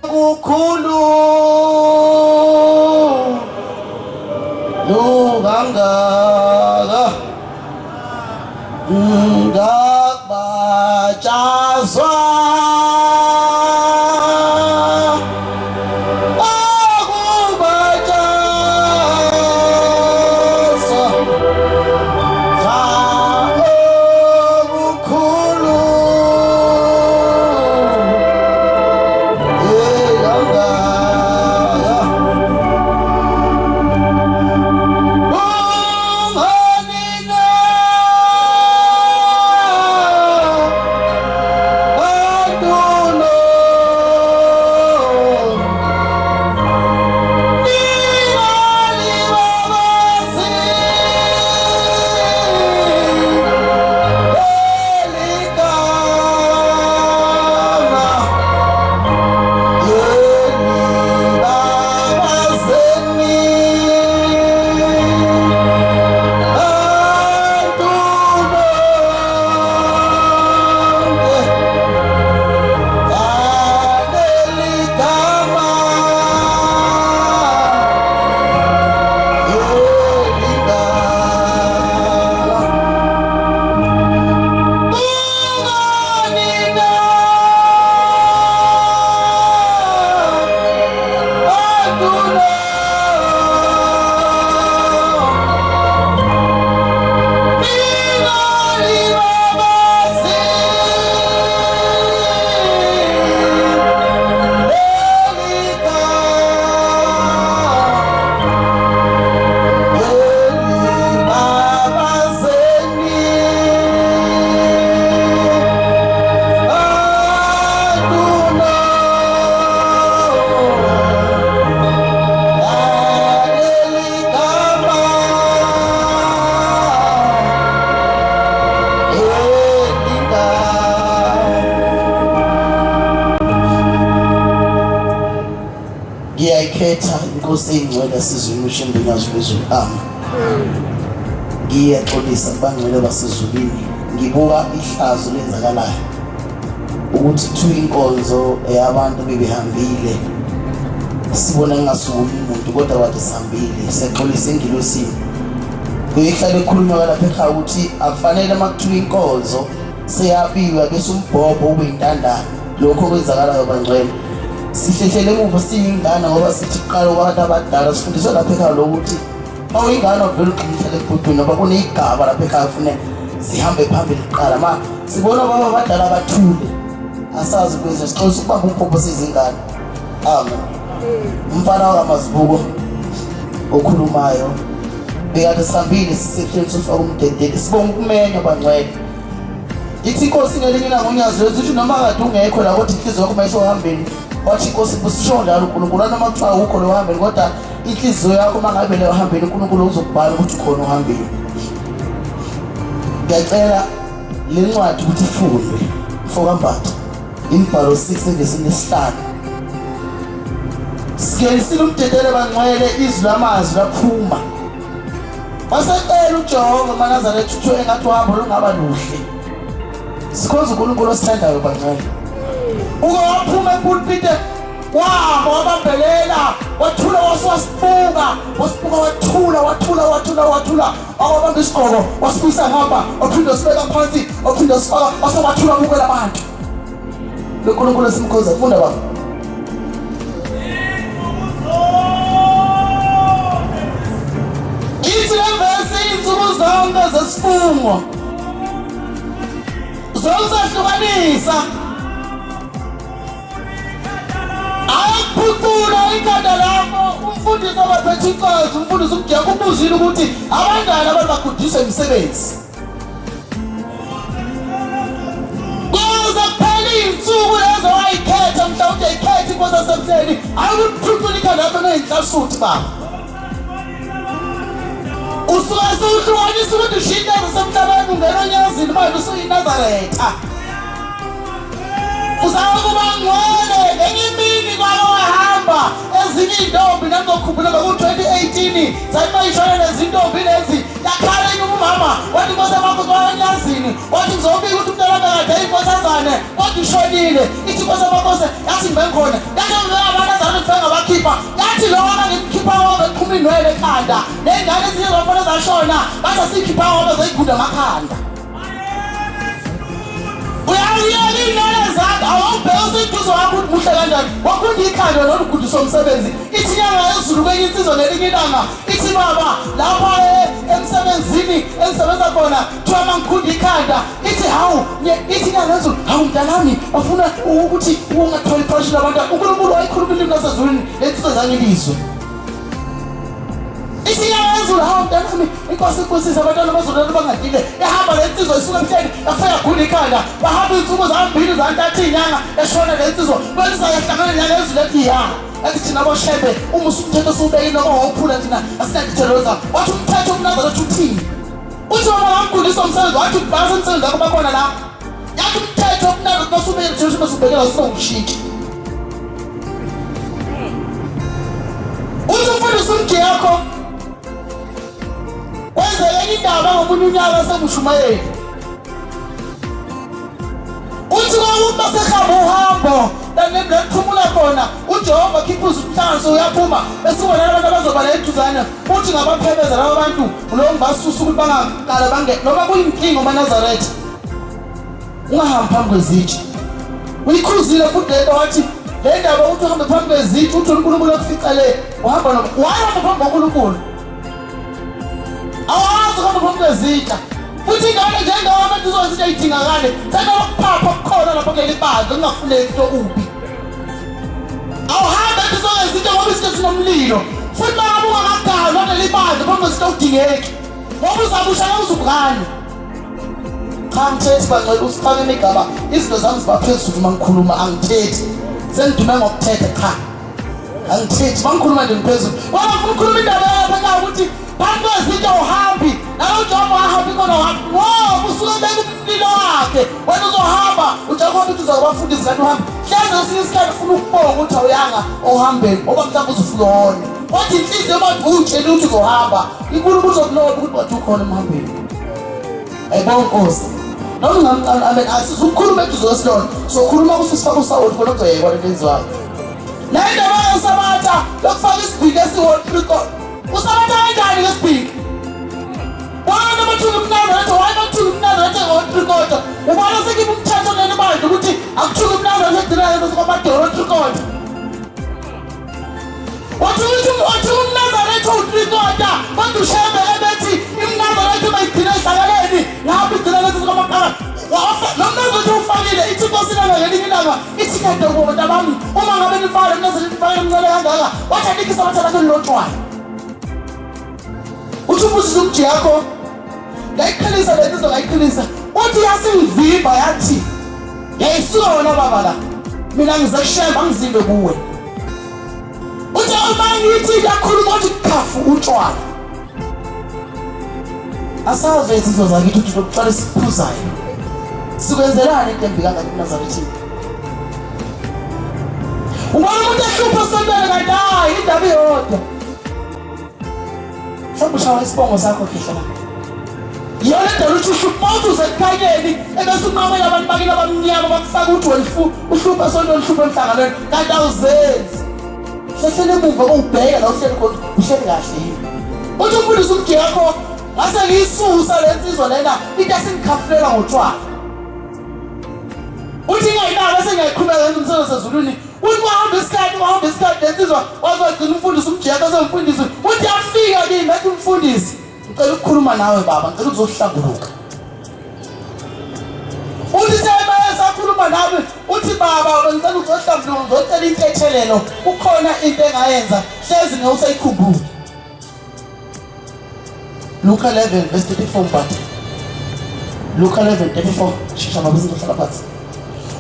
kukhulu lo kangaka ngakubajazwa ngiyayikhetha inkosi engcwele yasezulwini ushembe ngazo phezulu ngiyaxolisa bangcwele basezulwini ngibuka ihlazo lenzakalayo ukuthi kuthiwa inkonzo yabantu bebehambile sibona ngingasukumi umuntu kodwa wathi sihambile siyaxolisa engilosini kuyihlala ekhulunywa lapha ekhaya ukuthi akufanele makuthiwa inkonzo seyabiwa bese umbhobho ube intandane lokho kwenzakalayo bangcwele sihlehlele emuva siyingane ngoba sithi kuqala kwabantu abadala sifundiswa lapha ekhaya lokuthi awuyingane ovela uqinihlele ebhudwini ngoba kuneyigaba lapha ekhaya kufanele zihambe phambili kuqala sibona baba abadala abathule asazi kwenza sixolisa ukubamba umpompo sezingane amen umfana wakaMazibuko okhulumayo bekade sihambile sisehlweni sofaka umdedeli sibonga ukumenya bangcwele ithi inkosi ngelinye ilanga uNyazi uthi noma kade ungekho la kodwa inhliziyo yakho mayisohambeni wathi inkosi busisho njalo uNkulunkulu noma kuthiwa ukho lo hambeni kodwa inhliziyo yakho mangabe le uhambeni uNkulunkulu uzokubhala ukuthi ukhona uhambeni ngiyacela le ncwadi ukuthi ifundwe mfokambatha imbhalo 6 ngesinesihlanu sigelisile umdedele bangcwele izwi lamazwi laphuma wasecela uJehova maNazaretha uthiwe engathi uhambo lungaba luhle sikhonza uNkulunkulu osithandayo bangcwele waphuma epulpit wahamba wabambelela wathula wasibuka wathula awabamba isigqoko wasibuyisa ngapha waphinda sibeka phansi waphinda sifaka wasewathula bukela abantu loNkulunkulu esimkhonza funda baba ithi lemvesi insuku zonke zesifungo zozahlukanisa ayakuphucula ikhanda lakho umfundisi abaphethe inkosi umfundisi umdiyaka ubuzile ukuthi abangane ababagudisa imisebenzi kuze kuphela iy'nsuku lezo wayikhetha mhlawumbe ayikhetha inkosi yasemhleni ayikuphucula ikhanda lakho ney'nhlasuthi baba usuke sewuhlukanisa ukuthi ushiye indawo zasemhlabeni ungena onyazini manje usuyinazaretha uzakuba ngcwele enye imini kwake wahamba ezinye iy'ntombi nangokhumbula kwaku-2018 zayimayishona lezi ntombi lezi yakhala enye umama wathi inkosi yakho kwanyazini wathi ngizobika ukuthi umntwana kade inkosazane kodwa ishonile ithi inkosi yakho yathi ngibenkhona yathi abantu azana kufika ngabakhipha yathi lo ngimkhipha ngoba eqhuma inwele ekhanda nengane ezinye zofana zashona base sikhipha ngoba zayiguda amakhanda uyawuyela inwele zakho awubheka usiduzo wakho ukuthi muhle kanjani wakhunda ikhanda nolugudisa umsebenzi ithi nyanga yezulu kwenye insizwa nelinye ilanga ithi baba lapha emsebenzini engisebenza khona kuthiwa mangikhunda ikhanda ithi hawu ithi nyanga yezulu hawu mntanami bafuna ukuthi ungatholi iphashini abantu uNkulunkulu wayikhuluma ilimi lasezulwini lensizwa zangilizwe ithi nyanga yezulu hawu mntanami inkosi inkosisa abantwana bazolala bangadile ehamba lensizwa isuka emhleni yafika yakhunda ikhanda bahamba insuku zambili zantathu inyanga eshona lensizwa bese yahlangana nyanga yezulu ethi ya athi thina boshebe uma usumthetho usubeke noma wawuphula thina asinanditheleza wathi umthetho umNazaretha uthini uthi wona ngamkhulisa umsebenzi wathi ubhasa umsebenzi wakho bakhona la yathi umthetho umNazaretha basubeke thina basubekela usongishiki uthi umfundisi umje yakho kwenzeke indaba ngomunye unyaka semushumayeli uthi kwakuma sehamba uhambo nekuphumula khona uJehova khipha umhlanganiso uyaphuma besibona abantu abazoba la eduzane uthi ngabaphebeza labo bantu lo ngibasusa ukuthi bangaqala bangene noma kuyinkinga uMnazaretha ungahambi phambi kwezitsha uyikhuzile futhi lento wathi le ndaba uthi uhambe phambi kwezitsha uthi uNkulunkulu akufica le uhamba wahamba phambi kwaNkulunkulu awazi ukuhamba phambi kwezitsha futhi ingane njengawo abantu uzozitsha idingakale sekuphapha kukhona lapho kuleli bandla kungafuneki into ubi awuhambe kuzongezitsha ngoba isikhathi sinomlilo futhi mangabe ungakagalwa kuleli bandla phambi kwezinto udingeki ngoba uzabushaya uzubukani cha ngithethi bangcwele usifake imigaba izinto zami ziba phezulu uma ngikhuluma angithethi sengidume ngokuthetha cha angithethi mangikhuluma nje ngiphezulu wena ufuna ukukhuluma indaba yapha ukuthi phambi kwezinto uhambi nalo uJehova wahambi khona ngoba usuke beka umlilo wakhe wena uzohamba uJehova uthi uzakubafundisa kanti uhambe hleze esinye isikhathi ufuna ukubonga ukuthi awuyanga ohambeni ngoba mhlawumbe uzofika wona wathi inhliziyo bathi utshela ukuthi uzohamba inkulunkulu uzokuloba ukuthi bathi ukhona emhambeni ayibona Nkosi noma amen asizukhuluma eduze kwesilona sokhuluma kusifaka usawoti khona kuzoyekwa lento enziwayo la indaba yasabatha lokufaka isibhiki esiwotriko usabatha kanjani ngesibhiki wona bathula uMnazaretha wayebathula uMnazaretha ngotrikota ubona sekibe umthetho leli bandla ukuthi akuthula uMnazaretha edinayeza kwamadoro otrikota wathi uMnazaretha utrikota kodwa ushebe ebethi iMnazaretha bayigcina ehlakaleni lapho igcina lezi kwamakhala noMnazaretha ufakile ithi inkosi ngelinye ilanga ithi kade kubantu bami uma ngabe nifale uMnazaretha nifake umncane kangaka wathi andikho isabatha lakho lilotshwayo uthi umfundisi umje yakho ngayiqhelisa lento ngayiqhelisa uthi yasingivimba yathi yayisuka wona baba la mina ngizakushemba ngizimbe kuwe uthi uma ngithi yakhuluma uthi khafu utshwala asazi izinto zakithi uthi ukuqala isiphuzayo sikwenzelana into embi kangaka kuNazaretha ubona umuntu ehlupha sondela kanti hayi indaba iyodwa Sabushawa isibongo sakho khehla yona ndalo uthi uhlupha uzekhanyeni ebese unqamela abantu bakini abamnyama bakufaka uthi uhlupha sonto uhlupha emhlanganweni kanti awuzenzi sehlele emuva ubheka la uhleli khona uhleli kahle uthi umfundisi umje yakho ngase ngiyisusa lensizwa lena into esingikhafulela ngotshwala uthi ngayinaba bese ngiyayiqhubeka ngenza umsebenzi sezulwini uthi wahamba isikhathi lensizwa wazogcina umfundisi umje yakho semfundisi uthi afika kimi ethi umfundisi ngicela ukukhuluma nawe baba ngicela uzohlambuluka uthi thema esakhuluma nawe uthi baba ngicela uzohlambuluka ngizocela intethelelo ukhona into engayenza hlezi ngewusayikhumbula Luke 11 verse 34 but Luke 11:34 shisha mabisi ngihlala phansi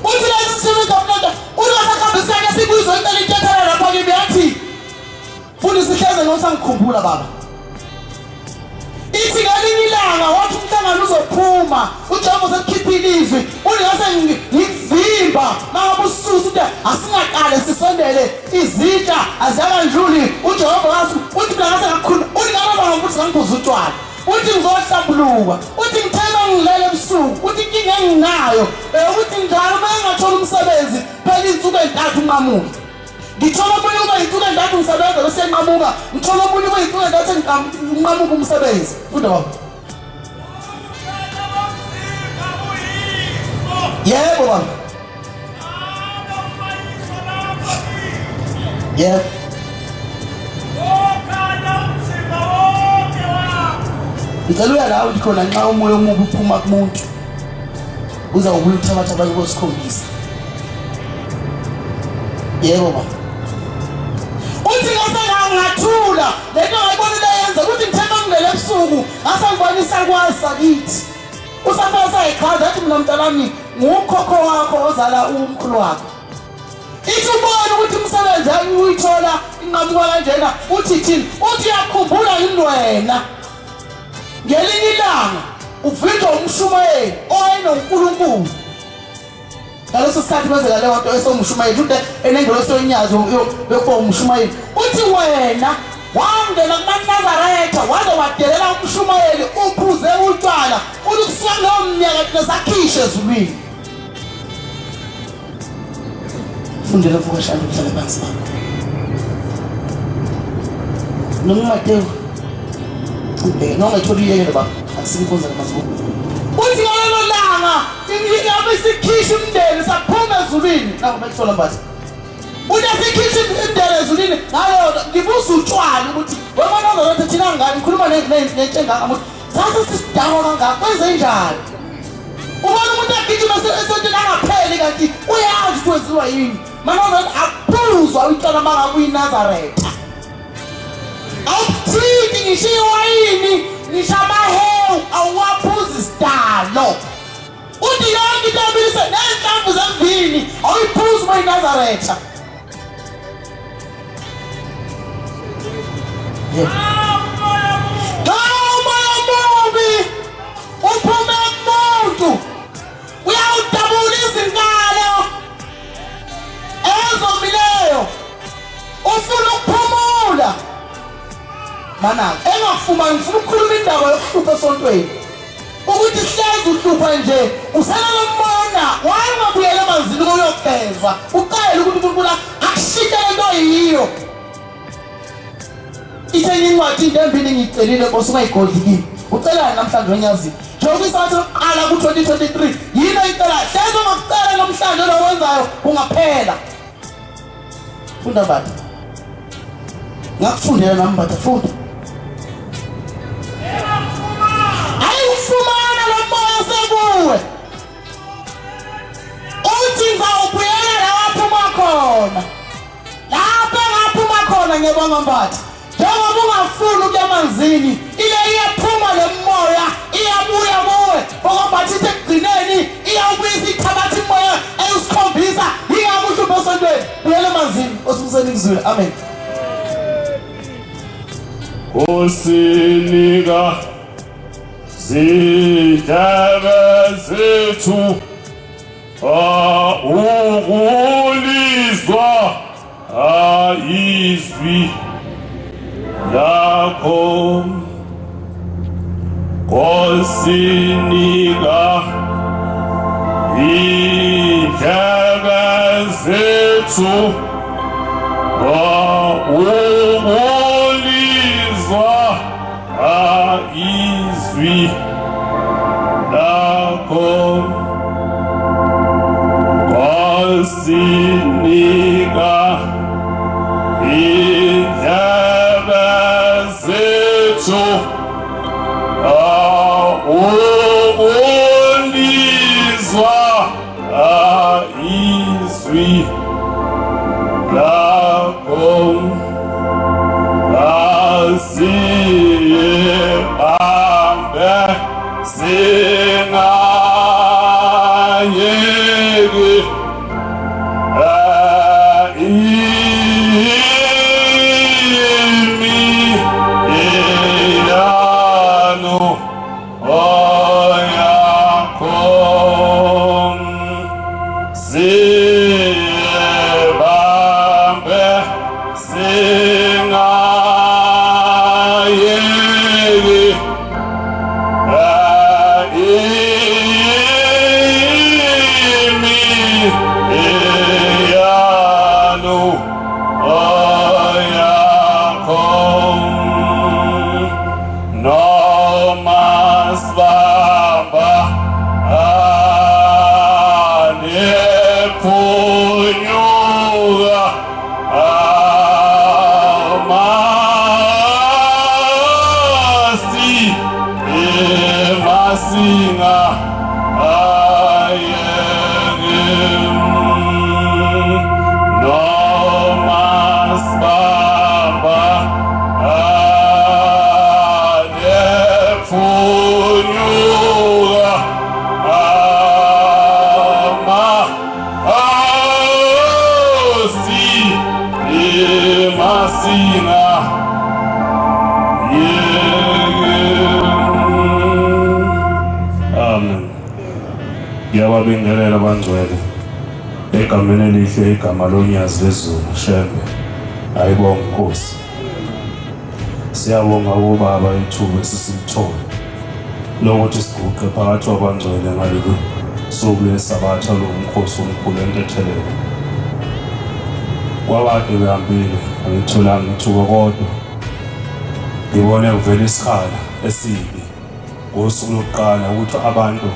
uthi lezi sifike kamnanda uthi wasakhamba isikhathi sibuyizwa incela intethelelo lapha kimi yathi fundisi hleze ngosangikhumbula baba ithi ngelinye ilanga wathi umhlangano uzophuma uJehova usekhipha ilizwi ungase ngivimba mangabe ususa ukuthi asingaqale sisondele izitsha aziyakandluli uJehova wathi uthi mina ngase ngakhuluma uthi ngaba ngomfuthi ngangiphuza utshwala uthi ngizohlambuluka, uthi ngithema ngilele ebusuku, uthi inkinga enginayo ukuthi njalo uma engathola umsebenzi phela insuku ezintathu unqamuke. Ngithola omunye uba insuku ezintathu ngisebenza bese enqamuka, ngithola omunye uba insuku ezintathu unqamuka umsebenzi. Funda baba. Yebo baba. Yebo. Ngicela uya la uthi khona nxa umoya omubi uphuma kumuntu uzawubuya uthabatha abantu bosikhombisa. Yebo baba. Uthi ngasengathula lento ngayibonile yenza ukuthi ngithemba ngilele ebusuku ngase ngibonisa kwazi sakithi. Usafasa ekhaya athi mina mntanami ngukhokho wakho ozala umkhulu wakho. Ithi ubona ukuthi umsebenzi wami uyithola inqamuka kanjena uthi thini? Uthi yakhumbula yini wena? Ngelinye ilanga uvinjwa umshumayeli oyenonkulunkulu. Ngaleso sikhathi kwenzeka leyo nto esomshumayeli ude enengelosi yonyazo yokuba umshumayeli. Uthi wena wangena kumaNazaretha waze wadelela umshumayeli uphuze utshwala uthi kusuka leyo mnyaka thina sakhishe ezulwini. Fundela mfuka shaya ukuhlala phansi baba. Nokumateo noma itholi yeke baba akusikhonza namazibuko. Uthi ngalelo langa ingabe sikhisha umndeni saphuma ezulwini nabo bekuthola mbathi. Uthi sikhisha umndeni ezulwini ngalo ngibuza utshwala ukuthi wena nozothi thina ngani ngikhuluma nentshenga ngamuthi sase sidawa kangaka kwenze njani? Ubona umuntu agijima esontweni angapheli kanti uyazi ukuthi wenziwa yini. Manje akubuzwa utshwala mangabuyi Nazaretha. Awuthini ngishiwa yini nishamahewu awuwaphuzi sidalo. Uthi yonke into abilise nenhlamvu zembini awuyiphuzi uma iNazaretha. Umoya mubi uphume kumuntu uyawudabula izinkalo ezomileyo ufuna ukuphumula. Mana engafumani ngifuna ukukhuluma indaba yokuhlupha esontweni ukuthi hlezi uhlupha nje usalala umbona wangabuyela emanzini uyogeza uqale ukuthi uNkulunkulu akushite lento yiyo. Ithe incwadi into embili ngiyicelile Nkosi ungayigodlikile. Ucelani namhlanje wenyazini? Njengoba isathi uqala ku-2023 yini oyicela hlezi ungakucela namhlanje lo wenzayo ungaphela. Funda baba. Ngakufundela nami baba funda. Ayufumana lo moya sekuwe. Uthi ngizawubuyela la waphuma khona. Lapho ngaphuma khona ngiyabonga mbatha. Njengoba ungafuni ukuya emanzini ile iyaphuma le moya iyabuya kuwe. Ngoba ithi ekugcineni iyawubuyisa ithabathi moya eyisikhombisa ingakuhlupha esontweni. Buyela emanzini osibuseni kuzwile. Amen. Usinika zindebe zethu ukulizwa izwi lakho. Usinika zindebe zethu ukulizwa izwi lakho. Usinika indebe zethu ukulizwa izwi lakho. Asiyebambe singayeki oyakho noma sibamba anephunyuka amasi emasinga Ngiyababingelela abangcwele egameni elihle igama lonyazi lezulu Shembe. Ayibonga Nkosi. Siyabonga ubaba ithuba esisilithola lokuthi siguqe phakathi kwabangcwele ngalolu suku lesabatha lomkhosi omkhulu entethelelo. Kwabade behambile angitholanga ithuba kodwa ngibone kuvela isikhala esibi ngosuku lokuqala ukuthi abantu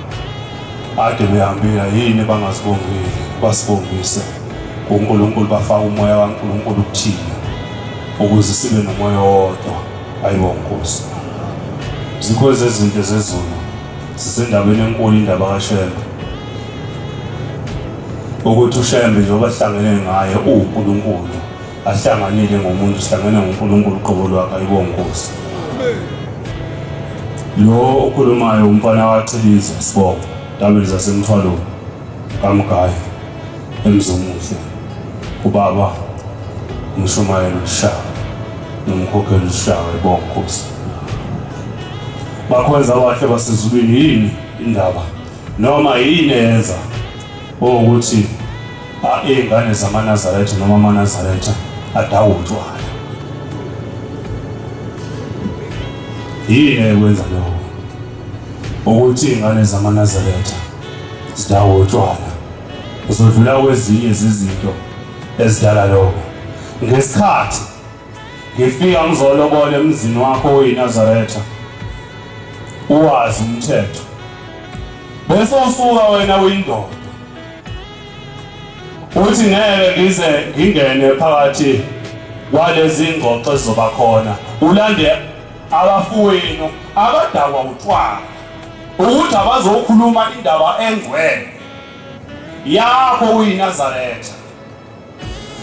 ade behambile yini bangazibongeli basibongise uNkulunkulu bafaka umoya kaNkulunkulu ukuthina ukuze sibe nomoya wodwa. Ayibonga Nkosi. Zikho izinto zezulu sisendaweni enkulu indaba kaShembe ukuthi uShembe njengoba sihlangene ngaye uNkulunkulu ahlanganile ngomuntu sihlangene ngoNkulunkulu qobo lwakhe. Ayibonga Nkosi. Lo okhulumayo umfana wachiliza Sibongo Dabeni zasemthwalo kaMgayi emzumuhle ubaba umshumayeli uShaka nomkhokheli uShaka. Ayibonga Nkosi. Bakwenza abahle basezulwini yini indaba noma yini yenza ukuthi izingane zamaNazaretha noma amaNazaretha adawutshwana yini ekwenza lokho ukuthi izingane zamaNazaretha zidawutshwana uzodlula kwezinye izinto ezidala lokho. Ngesikhathi ngifika ngizolobole emzini wakho oyiNazaretha uwazi umthetho bese usuka wena uyindoda uthi ngeke ngize ngingene phakathi kwalezi ingxoxo ezizoba khona ulande abafowenu abadakwa utshwala ukuthi abazokhuluma indaba engcwele yakho uyiNazaretha.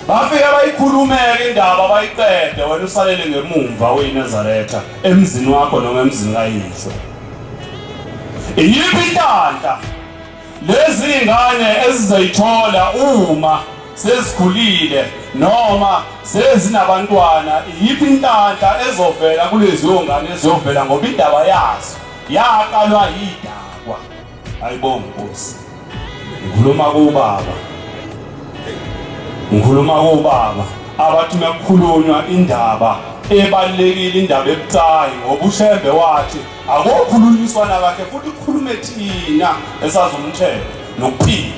Bafike bayikhulumeke indaba bayiqede wena usalele ngemumva uyiNazaretha emzini wakho noma emzini kayihlo. Iyiphi intanta lezi ingane ezizayithola uma sezikhulile noma sezinabantwana? Iyiphi intanta ezovela kulezi ngane ezovela ngoba indaba yazo yaqalwa yidakwa? Ayibonga Nkosi. Ngikhuluma kubaba abathi makukhulunywa indaba ebalekile indaba ebucayi ngoba uShembe wathi akokhulunyiswana kahle futhi kukhulume thina esazi umthetho nokuphila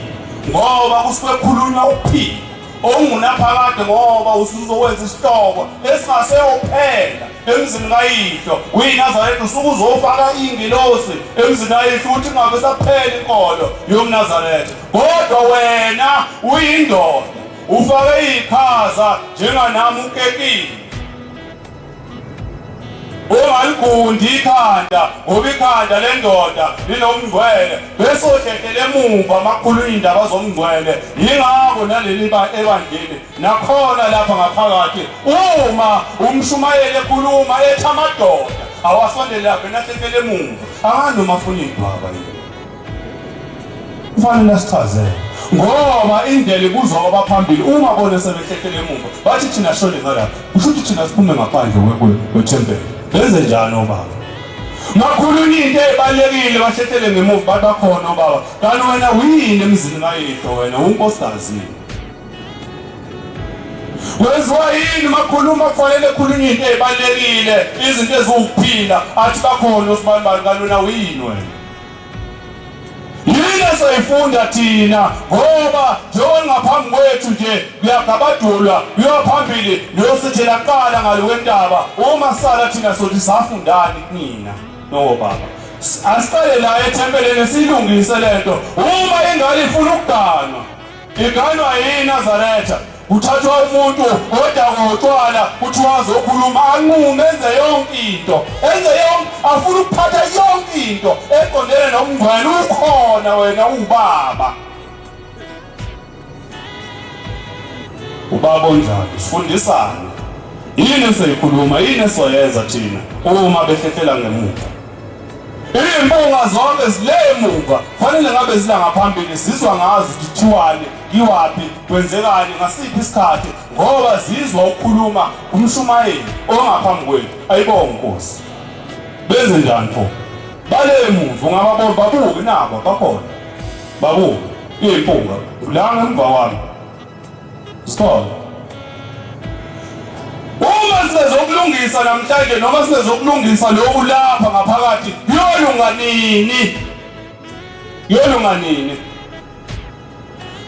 ngoba kusuke kukhulunywa ukuphila ongunaphakade ngoba usuzokwenza isihloko esingaseyophela emzini kayihlo uyiNazaretha usuke uzofaka ingilosi emzini kayihlo ukuthi kungabe saphela inkolo yomNazaretha kodwa wena uyindoda ufake ikhaza njenganami ukekile ungaligundi ikhanda ngoba ikhanda lendoda linomngcwele bese ohlekele emuva makhulu indaba zomngcwele. Yingakho naleli ebandleni nakhona lapha ngaphakathi uma umshumayeli ekhuluma ethi amadoda awasondele lapha nahlekele emuva anganoma afuna indaba yini kufanele asichazele ngoba indlela ibuzwa kwabaphambili uma bona sebehlekele emuva bathi thina shole ngalapha kusho ukuthi thina siphume ngaphandle kwethempeli. Benze njani obaba? Ngakhuluma into ebalekile bahlekele ngemuva bathi bakhona obaba kanti wena uyini emzini kayihlo wena unkosikazi wenziwa yini makhuluma kufanele khulunywe into ebalekile izinto eziwukuphila athi bakhona osibani kanti wena uyini wena yini sigcine sayifunda thina ngoba njengoba ngaphambi kwethu nje kuyagabadulwa kuyophambili niyosithela qala ngalo kwentaba uma sala thina sothi safundani kunina no baba asiqale la ethempeleni silungise lento uma ingane ifuna ukuganwa iganwa yini Nazaretha uthathwa umuntu odakotshwala uthi wazokhuluma anqume enze yonke into afuna ukuphatha yonke into eqondene nomngcwele ukhona wena ubaba onjani sifundisane yini seyikhuluma yini soyenza thina uma behlehlela ngemuva impunga zonke zilemuva fanele ngabe zila ngaphambili sizwa ngazi kuthiwani iwapi kwenzekani ngasiphi isikhathi ngoba zizwa ukukhuluma umshumayeli ongaphambi kwethu ayibonge Nkosi benze njani pho balemuva ungababona babuke nabo bakhona babuke impunga la ngemva kwami sikhona uma sinezokulungisa namhlanje noma sinezokulungisa lokhu lapha ngaphakathi yolunga nini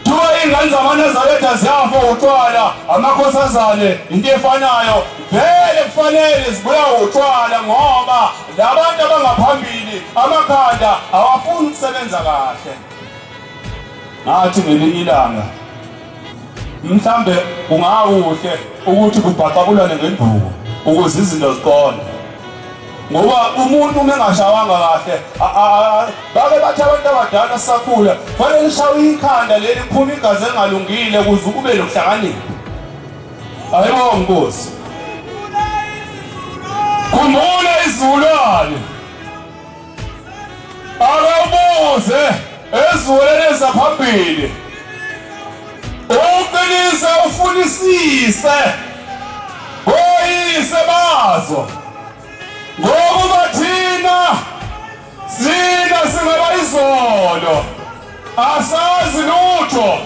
Thuba ingane zamaNazaretha ziyafa utshwala amakhosazane into efanayo vele kufanele zibuya utshwala ngoba labantu abangaphambili amakhanda awafuni ukusebenza kahle ngathi ngelinye ilanga mhlambe kungawuhle ukuthi kubhaqabulane ngenduku ukuze izinto ziqonde ngoba umuntu mengashawanga kahle bake bathi abantu abadala sisakhula fanele lishawe ikhanda leli kuphuma igazi engalungile ukuze kube nokuhlakanipha ayibonge Nkosi khumbula izulwane akabuze ezulwane zaphambili uqinise ufunisise oyise bazo ngoba thina singaba izolo asazi lutho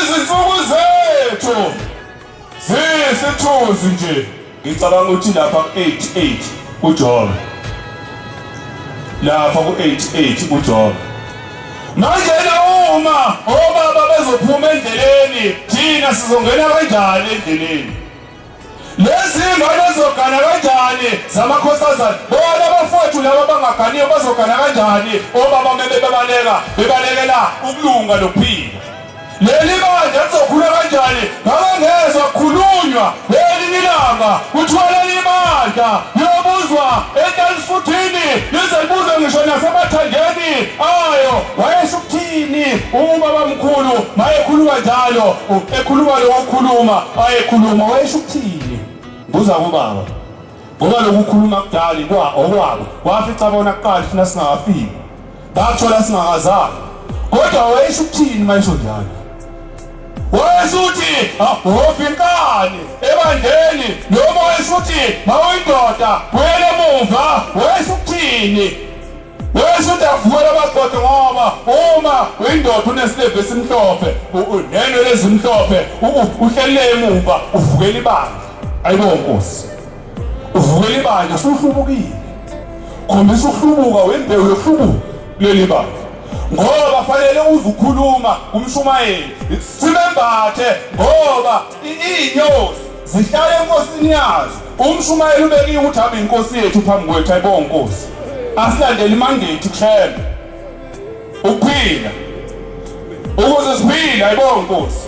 izinsuku zethu zisithuzi nje ngicabanga ukuthi lapha ku-88 uJobe lapha ku-88 uJobe manje uma obaba bezophuma endleleni thina sizongena kanjani endleleni lezi ngane zogana kanjani zamakhosazana bona bafowethu laba bangaganiyo bazogana kanjani obaba bebalekela ukulunga lokuphila leli bandla lizokhula kanjani ngangezwa kukhulunywa leli ilanga kuthwala libandla yobuzwa eNtalisfuthini lize libuze ngisho nasemathandeni ayo wayesho ukuthini ubaba mkhulu mayekhuluma njalo ekhuluma lokukhuluma ayekhuluma wayesho ukuthini buza kubaba ngoba lokukhuluma kudala okwabo wafica bona kuqala thina singafiki bathola singakazali kodwa wayesho ukuthini mayisho njalo wayeshuthi ofinkani ebandleni noma wayeshuthi mawuyindoda wele emuva wayesho ukuthini wayeshuthi avukela abaqoqe ngoba uma uyindoda unesilebhe esimhlophe nenwele ezimhlophe uhlelele emuva uvukela ibandla ayibonge Nkosi uvukela ibandla usuhlubukile khombisa ukuhlubuka wembewu yokuhlubuka kuleli bandla ngoba fanele uzukhuluma umshumayeli sibembathe ngoba inyosi zihlala enkosini yazo umshumayeli ubekiwe ukuthi abe inkosi yethu phambi kwethu ayibonge Nkosi asilandele imandate kuhlelo ukuphila ukuze siphile ayibonge Nkosi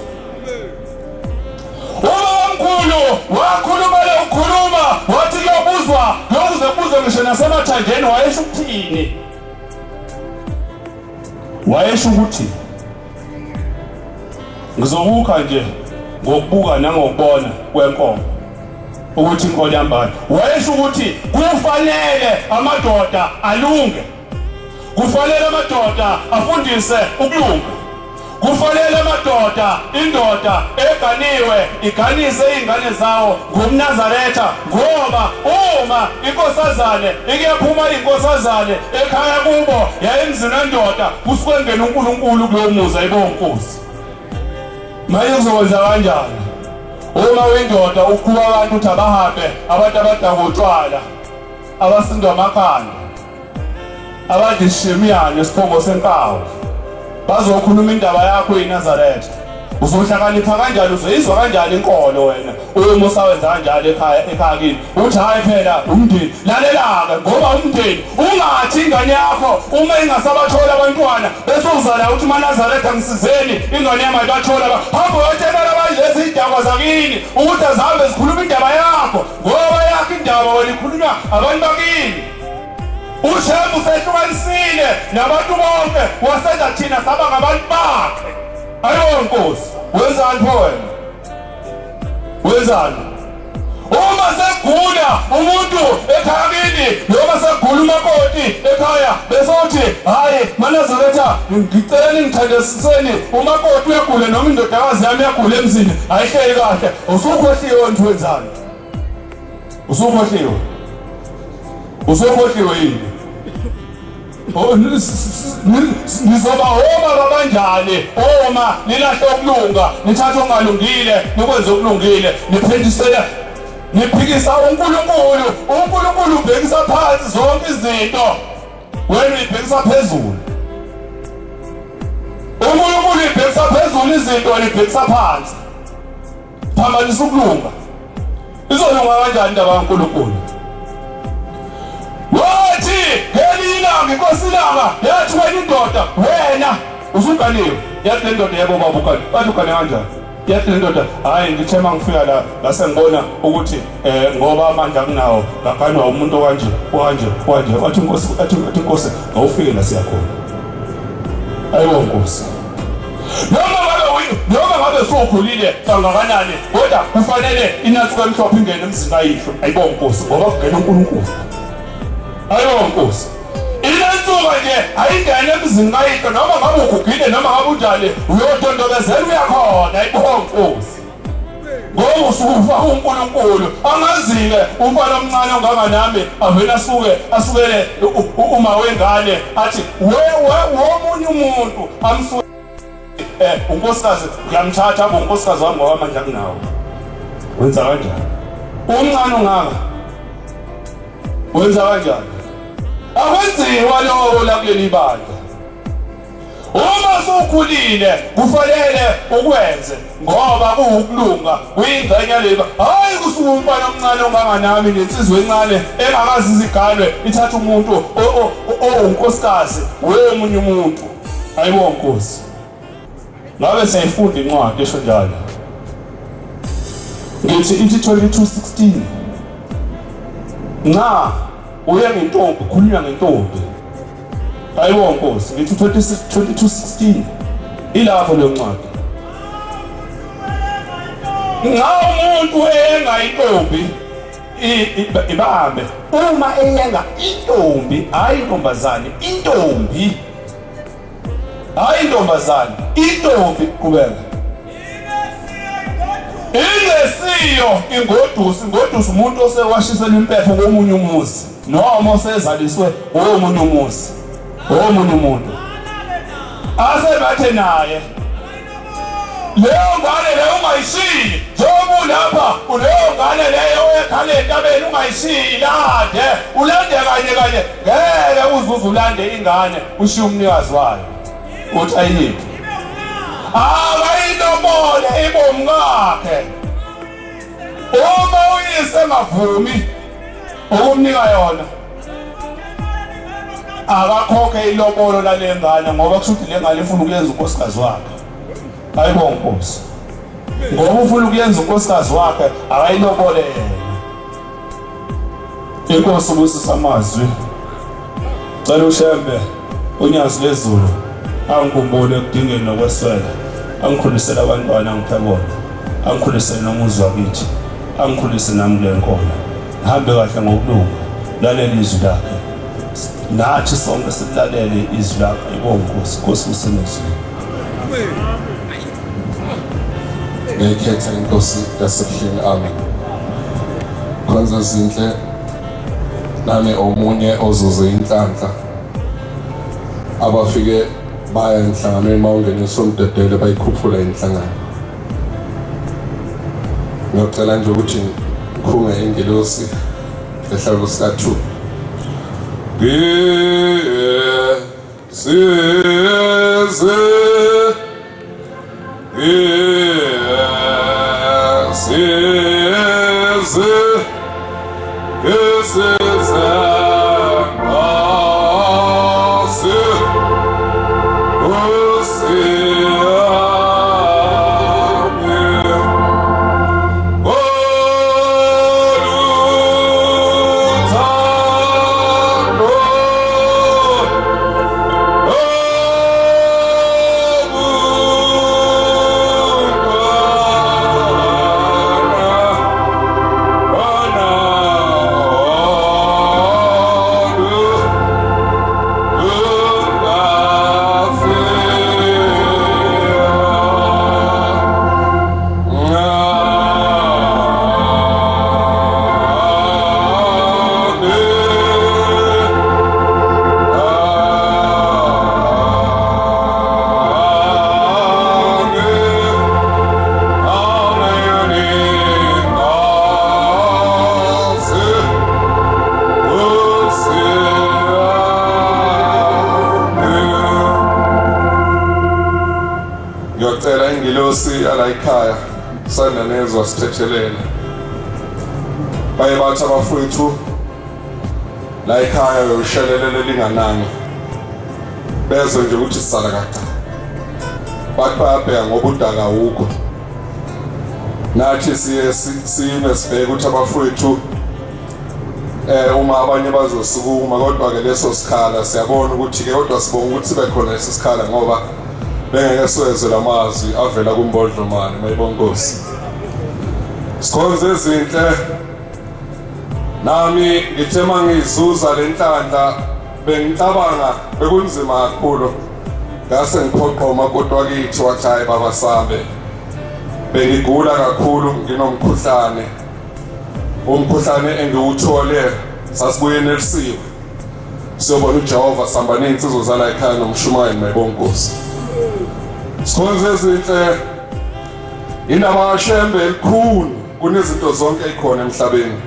ubabamkhulu wakhuluma lokukhuluma wathi kuyobuzwa kuze ngisho nasemathandeni wayesho ukuthini wayesho ukuthi ngizokukha nje ngokubuka nangokubona kwenkomo ukuthi inkolo yambani wayesho ukuthi kufanele amadoda alunge kufanele amadoda afundise ukulunga kufanele amadoda indoda eganiwe iganise izingane zawo ngumNazaretha ngoba uma inkosazane ikephuma inkosazane ekhaya kubo yayemzini endoda kusikwengena uNkulunkulu kulowo muzi ayibonge Nkosi manje kuzokwenza kanjani uma uyindoda ukhuba abantu ukuthi abahambe abantu abadakotshwala abasindwa amakhanda abadishimiyane isiphongo senkawu bazokhuluma indaba yakho eNazaretha. Uzohlakanipha kanjani, uzoyizwa kanjani inkolo wena uma usawenza kanjalo ekhaya kini? Uthi hayi phela umndeni. Lalela-ke, ngoba umndeni ungathi ingane yakho uma ingasabathola abantwana bese uzala uthi uMaNazaretha ngisizeni ingane yami ayibathola. Hamba uyotshela lezi indaba zakini ukuthi azihambe zikhuluma indaba yakho, ngoba yakho indaba wena ikhulunywa abantu bakini. Ushembe usehlukanisile nabantu bonke wasenza thina saba ngabantu bakhe. Ayiwo Nkosi, wenzani pho wena? Wenzani? Uma segula umuntu ekhaya kini noma segula umakoti ekhaya bese uthi hayi maNazaretha ngicela ningithandiseni umakoti uyagula noma indodakazi yami iyagula emzini ayihleli kahle. Usukhohliwe nje, wenzani? Usukhohliwe. Usukhohliwe yini? Nizoba homa kanjani uma nilahle ukulunga, nithatha ongalungile nikwenze okulungile, niphendisela niphikisa uNkulunkulu. uNkulunkulu ubhekisa phansi zonke izinto, wena uyibhekisa phezulu. uNkulunkulu uyibhekisa phezulu izinto, wena uyibhekisa phansi. Phambanisa ukulunga. Izolunga kanjani indaba kaNkulunkulu? Wathi ngelilanga inkosi ilanga yathi wena indoda, wena usukaniwe. Yathi le ndoda yebo baba ukani. Bathi ukani kanjani? Yathi le ndoda hayi ngithe mangifika la ngase ngibona ukuthi ngoba amandla kunawo ngakanwa umuntu kanje kanje. Wathi inkosi awufike la siyakhona. Ayiwo Nkosi. Noma ngabe sokhulile kangakanani kodwa kufanele inathuka emhlophe ingene emzini kayihlo. Ayibo Nkosi, ngoba kungena uNkulunkulu. Ayiwo Nkosi. Inathuka nje ayingene emzini kayihlo noma ngabe ugugile noma ngabe unjani uyotondobezela uyakhona. Ayibo Nkosi. Ngoba usufa uNkulunkulu angazike umfana omncane onganganami avela asukele uma wengane athi womunye umuntu amsuke unkosikazi ngiyamthatha abe unkosikazi wami ngoba manje akunawo. Wenza kanjani? Umncane ongaka wenza kanjani? Akwenziwa lokho la kuleli bandla. Uma sokhulile kufanele ukwenze ngoba kuukulunga kuyingxenye yaleba. Hayi kusuka umfana omncane onganganami nensizwe encane engakazi izigalwe ithatha umuntu unkosikazi wemunye umuntu. Ayibo Nkosi. Ngabe siyayifunda incwadi esho njalo. Ngithi ithi 22:16. Nxa uya ngentombi khulunywa ngentombi. Ayibo Nkosi, ngithi 22:16 ilapho le ncwadi. Nxa umuntu engayintombi ibambe. Uma eyenga intombi, hayi intombazane, intombi. Hayi intombazane, intombi qhubeka. Ingesiyo ingodusi umuntu osewashisela impepho komunye umuzi noma osezaliswe omunye umuzi omunye umuntu. Asebathe naye leyo ngane leyo ungayishiyi njengoba ulapha uleyo ngane leyo ekhale entabeni ungayishiyi lande ulande kanye ngeke uzuze ulande ingane ushiye umnikazi wayo uthi ayiphi abayilobole ibomngakhe. Uma uyise ngavumi ukumnika yona akakhokhe ilobolo lale ngane ngoba kusho ukuthi le ngane ifuna ukuyenza unkosikazi wakhe. Ayibo Nkosi. Ngoba ufuna ukuyenza unkosikazi wakhe akayilobole yena. Inkosi ubusisa amazwi. Cela ushembe unyazi lezulu angikhumbule ekudingeni nokweswela. Angikhulisela abantwana ngiphe bona. Angikhulisele nomuzi wakithi. Angikhulise nami le nkolo. Hambe kahle ngokulunga. Lalela izwi lakhe. Nathi sonke silalele izwi lakhe. Ayibo Nkosi, Nkosi usemezweni. Ngekhetha inkosi yasebuhleni ami. Kwenza zinhle nami omunye ozuze inhlanhla. Abafike baya enhlanganweni mawungeniswa umdedele bayikhuphula inhlangano. Ngiyocela nje ukuthi ngikhunge ingelosi ehlalo sika2 Ngiyocela ingilosi ala ekhaya sanda nezwa sithethelela baye bathi abafowethu la ekhaya uyoshelelele lingananga bezwe nje ukuthi sisala kade bathi bayabheka ngoba udaka awukho nathi siye sime sibheke ukuthi abafowethu uma abanye bazosukuma kodwa ke leso sikhala siyabona ukuthi ke kodwa sibonga ukuthi sibe khona leso sikhala ngoba bengeke swezwe lamazwi avela kumbodlomane mayibonkosi sikhonze izinhle nami ngithe mangizuza lenhlanhla bengicabanga bekunzima kakhulu ngase ngiphoqoma kodwa kithi wathi hayi baba Sambe bengigula kakhulu nginomkhuhlane umkhuhlane engiwuthole sasibuye nelisiwe siyobona uJehova sihamba neinsizwa zala ekhaya nomshumayeli mayibonkosi sikhonze izinhle indaba kaShembe elikhulu kunezinto zonke ezikhona emhlabeni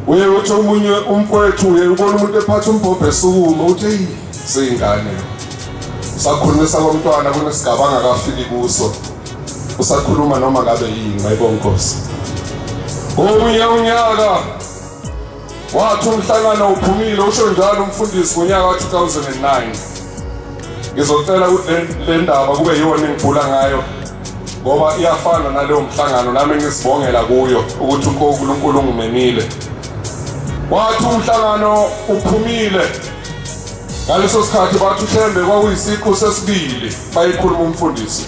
uye uthi omunye umfowethu uye ubona umuntu ephatha umbhobho esukuma uthi hey seyingane sakhulumisa komntwana kunesigaba angakafiki kuso usakhuluma noma ngabe yini mayibonkosi omunye unyaka wathi umhlangano uphumile usho njalo umfundisi ngonyaka ka-2009 ngizocela ukuthi le ndaba kube yiyona engibhula ngayo ngoba iyafana naleyo mhlangano nami ngisibongela kuyo ukuthi uNkulunkulu ungimenile wathi umhlangano uphumile ngaleso sikhathi bathi uShembe kwakuyisiqu sesibili bayikhuluma umfundisi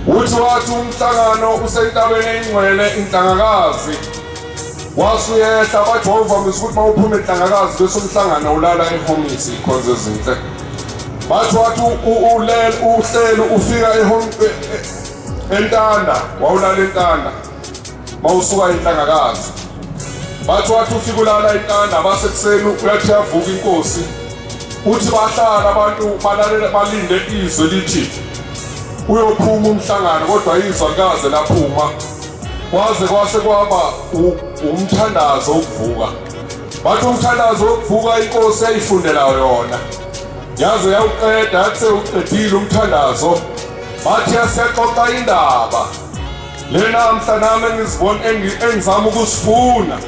uthi wathi umhlangano usentabeni engcwele inhlangakazi wasuyehla bathi wawuvamise ukuthi mawuphuma inhlangakazi bese umhlangano ulala eHomisi ikhonze izinhle bathi wathi uhlelo ufika eNtanda wawulala eNtanda mawusuka inhlangakazi bathi wathi ufika ulala eNtanda base kuseni uyathi yavuka inkosi uthi bahlala abantu balinde izwe lithi uyophuma umhlangano kodwa izwa kaze laphuma kwaze kwase kwaba umthandazo wokuvuka bathi umthandazo wokuvuka inkosi yayifundela yona yaze yawuqeda yathi uqedile umthandazo bathi yasexoxa indaba lena mhlanami engizama ukusifuna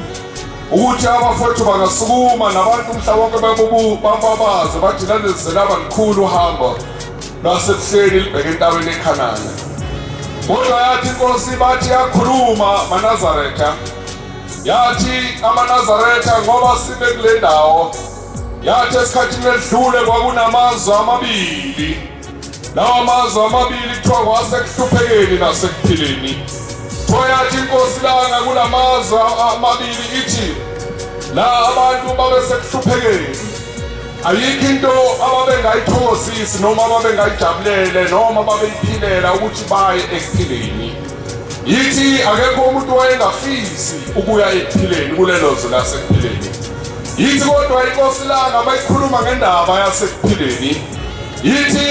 ukuthi abafowethu bangasukuma nabantu mhlawonke bababaze bathi lalezela likhulu uhambo lwasekuhleni libheke entabeni eKhanani kodwa yathi inkosi bathi yakhuluma maNazaretha yathi amaNazaretha ngoba sibe kule ndawo yathi esikhathini edlule kwakunamazwe amabili lawa amazwe amabili kuthiwa kwasekuhluphekeni nasekuphileni yathi inkosi langa kulamazwe amabili ithi la abantu babesekuhluphekeni ayikho into ababengayithokozisi noma ababengayijabulele noma babeyiphilela ukuthi baye ekuphileni yithi akekho umuntu wayengafisi ukuya ekuphileni kulelo zwe lasekuphileni yithi kodwa inkosi langa bayikhuluma ngendaba yasekuphileni yithi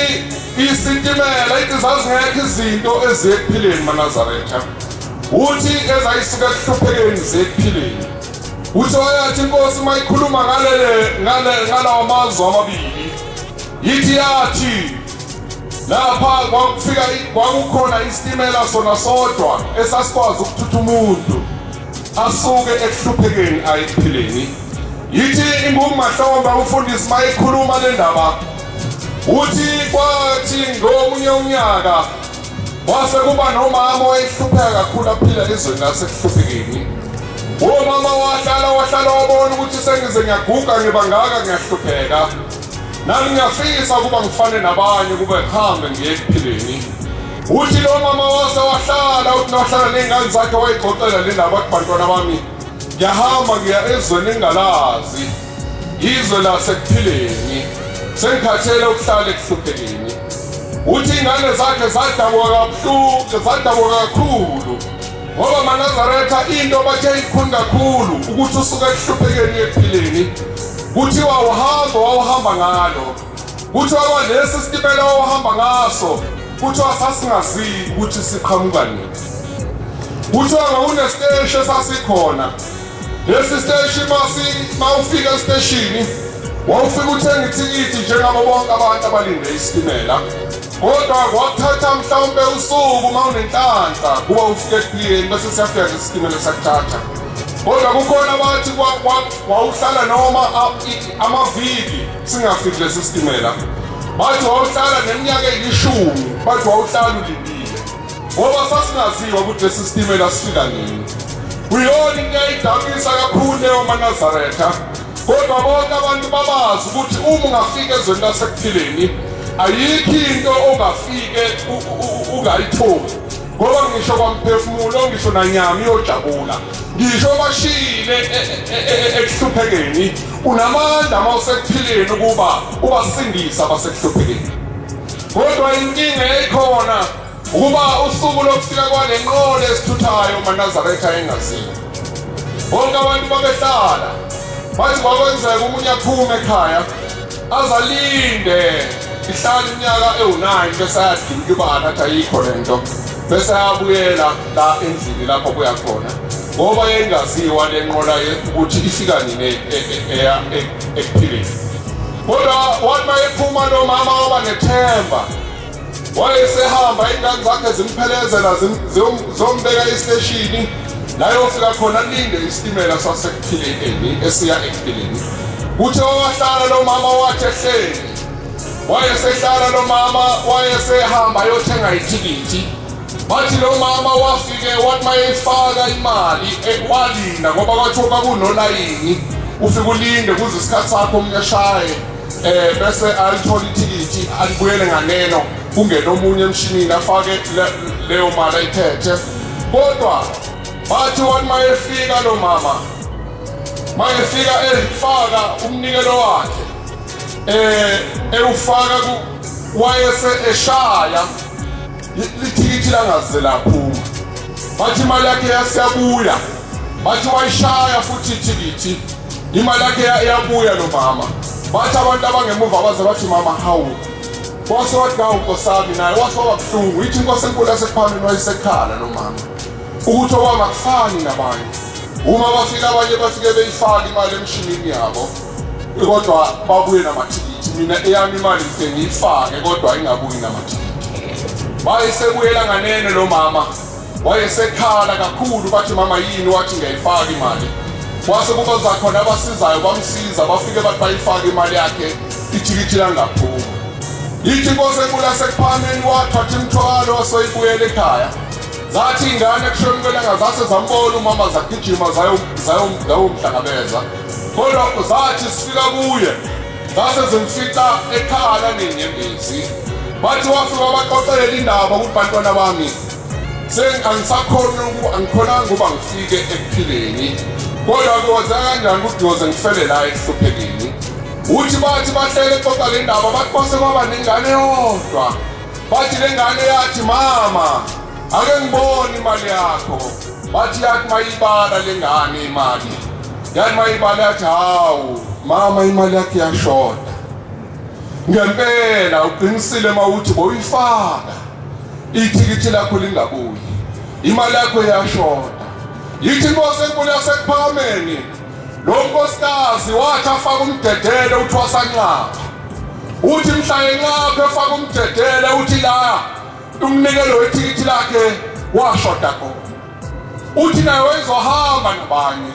isintimela ithi zazingekho izinto eziyekuphileni maNazaretha uthi ezayisuka ekuhluphekeni zekuphileni uthi wayathi inkosi mayikhuluma ngalawa mazwi amabili yithi yathi lapha kwakukhona isitimela sona sodwa esasikwazi ukuthutha umuntu asuke ekuhluphekeni ayekuphileni. Yithi inguMahlombe umfundisi mayikhuluma le ndaba uthi kwathi ngomunye unyaka wase kuba nomama owayehlupheka kakhulu aphila ezweni lasekuhluphekeni. Umama wahlala wabona ukuthi sengize ngiyaguga ngiba ngaka ngiyahlupheka nami ngiyafisa ukuba ngifane nabanye kube ngihambe ngiye ekuphileni. Uthi lo mama wahlala uthi nohlala ney'ngane zakhe wayixoxela le ndaba athi bantwana bami ngiyahamba ngiya ezweni engingalazi izwe lasekuphileni sengikhathele ukuhlala ekuhluphekeni. Uthi iy'ngane zakhe zadabuka kakhulu ngoba maNazaretha into bathe ikhuni kakhulu ukuthi usuke ekuhluphekeni ekuphileni. Kuthiwa wawuhamba ngalo, kuthiwa kwalesi sitimela wawuhamba ngaso kuthiwa sasingazivi ukuthi siqhamuka nini. Kuthiwa ngakunesiteshi esasikhona, lesi siteshi mawufika esiteshini wawufika uthenga ithikithi njengabo bonke abantu abalinde isitimela. Kodwa kwakuthatha mhlawumbe usuku mawunenhlanhla kuba ufike ekuphileni bese siyafika isitimela sakuthatha. Kodwa kukhona bathi wawuhlala noma amaviki singafiki lesi sitimela. Bathi wawuhlala neminyaka eyishumi, bathi wawuhlala ulindile ngoba sasingaziwa ukuthi lesi sitimela sifika nini. Kuyona into eyayidabukisa kakhulu leyo maNazaretha. Kodwa bonke abantu babazi ukuthi uma ungafika ezweni lasekuphileni ayikho into ongafike ungayitholi. Ngoba ngisho kwamphefumulo ngisho nanyama iyojabula, ngisho bashile ekuhluphekeni unamandla mawusekuphileni ukuba ubasindisa abasekuhluphekeni. Kodwa inkinga ekhona ukuba usuku lokufika kwale nqola esithuthayo maNazaretha engaziwa. Bonke abantu babehlala bathi kwakwenzeka umunye aphume ekhaya azalinde ihlala iminyaka ewu9 bese ayadinga ibala athi ayikho lento bese ayabuyela la endlini lapho kuya khona ngoba yengaziwa le nqola ukuthi ifika nini eya ekuphileni. Kodwa wathi mayephuma lo mama waba nethemba, wayesehamba iy'ngane zakhe zimphelezela zombeka esiteshini la yofika khona linde isitimela sasekuphileni esiya ekuphileni. Kuthe wahlala lo mama wathi ehleli, wayesehlala lo mama wayesehamba ayothenga ithikithi. Bathi lo mama wafike wathi mayefaka imali walinda ngoba kwathiwa kwakunolayini ufike ulinde kuze isikhathi sakho omunye eshaye bese alithola ithikithi alibuyele nganeno kungena omunye emshinini afake leyo mali ayiphethe. Kodwa bathi wathi mayefika lo mama mayefika efaka umnikelo wakhe ewufaka wayese eshaya lithikithi langaze laphuma. Bathi imali yakhe yasiyabuya, bathi wayishaya futhi ithikithi imali yakhe yabuya lo mama. Bathi abantu abangemuva baze bathi mama hawu wase wathi hawu nkosami naye wase wabuhlungu. Ithi inkosi enkulu yasePhameni wayesekhala lo mama ukuthi okwangakufani nabanye. Uma bafika abanye bafike beyifaka imali emshinini yabo kodwa babuye namathikithi. Mina eyami imali ngifike ngiyifake kodwa ingabuyi namathikithi. Wayesebuyela nganene lo mama wayesekhala kakhulu. Bathi mama yini? Wathi ngiyayifaka imali. Wase kuba zakhona abasizayo bamsiza bafike bathi bayifaka imali yakhe ithikithi langaphuma. Yithi inkosi enkulu yasePhameni wathatha imithwalo wasoyibuyela ekhaya. Zathi ingane kushoni kwelanga zase zambona umama zagijima zayomhlangabeza. Kodwa zathi sifika kuye zase zimfica ekhala nenyembezi. Bathi wafika baxoxelela indaba ukuthi bantwana bami angikhonanga ukuba ngifike ekuphileni kodwa kwenzeka kanjani ukuthi ngiyoze ngifele la ekuhluphekeni. Uthi bathi bahlele xoxa le ndaba bathi kwase kwaba nengane yodwa. Bathi le ngane yathi mama ake ngibone imali yakho. Bathi yathi mayibala le ngane imali yathi mayibala yathi hawu mama imali yakhe yashoda. Ngempela uqinisile mawuthi boyifaka ithikithi lakho lingabuyi imali yakho yashoda. Yithi inkosi enkulu yasePhameni lo nkosikazi wathi afaka umdedele uthi wasanqaba uthi mhla enqaphe efaka umdedele uthi la umnikelo wethikithi lakhe washoda khona uthi naye wezohamba nabanye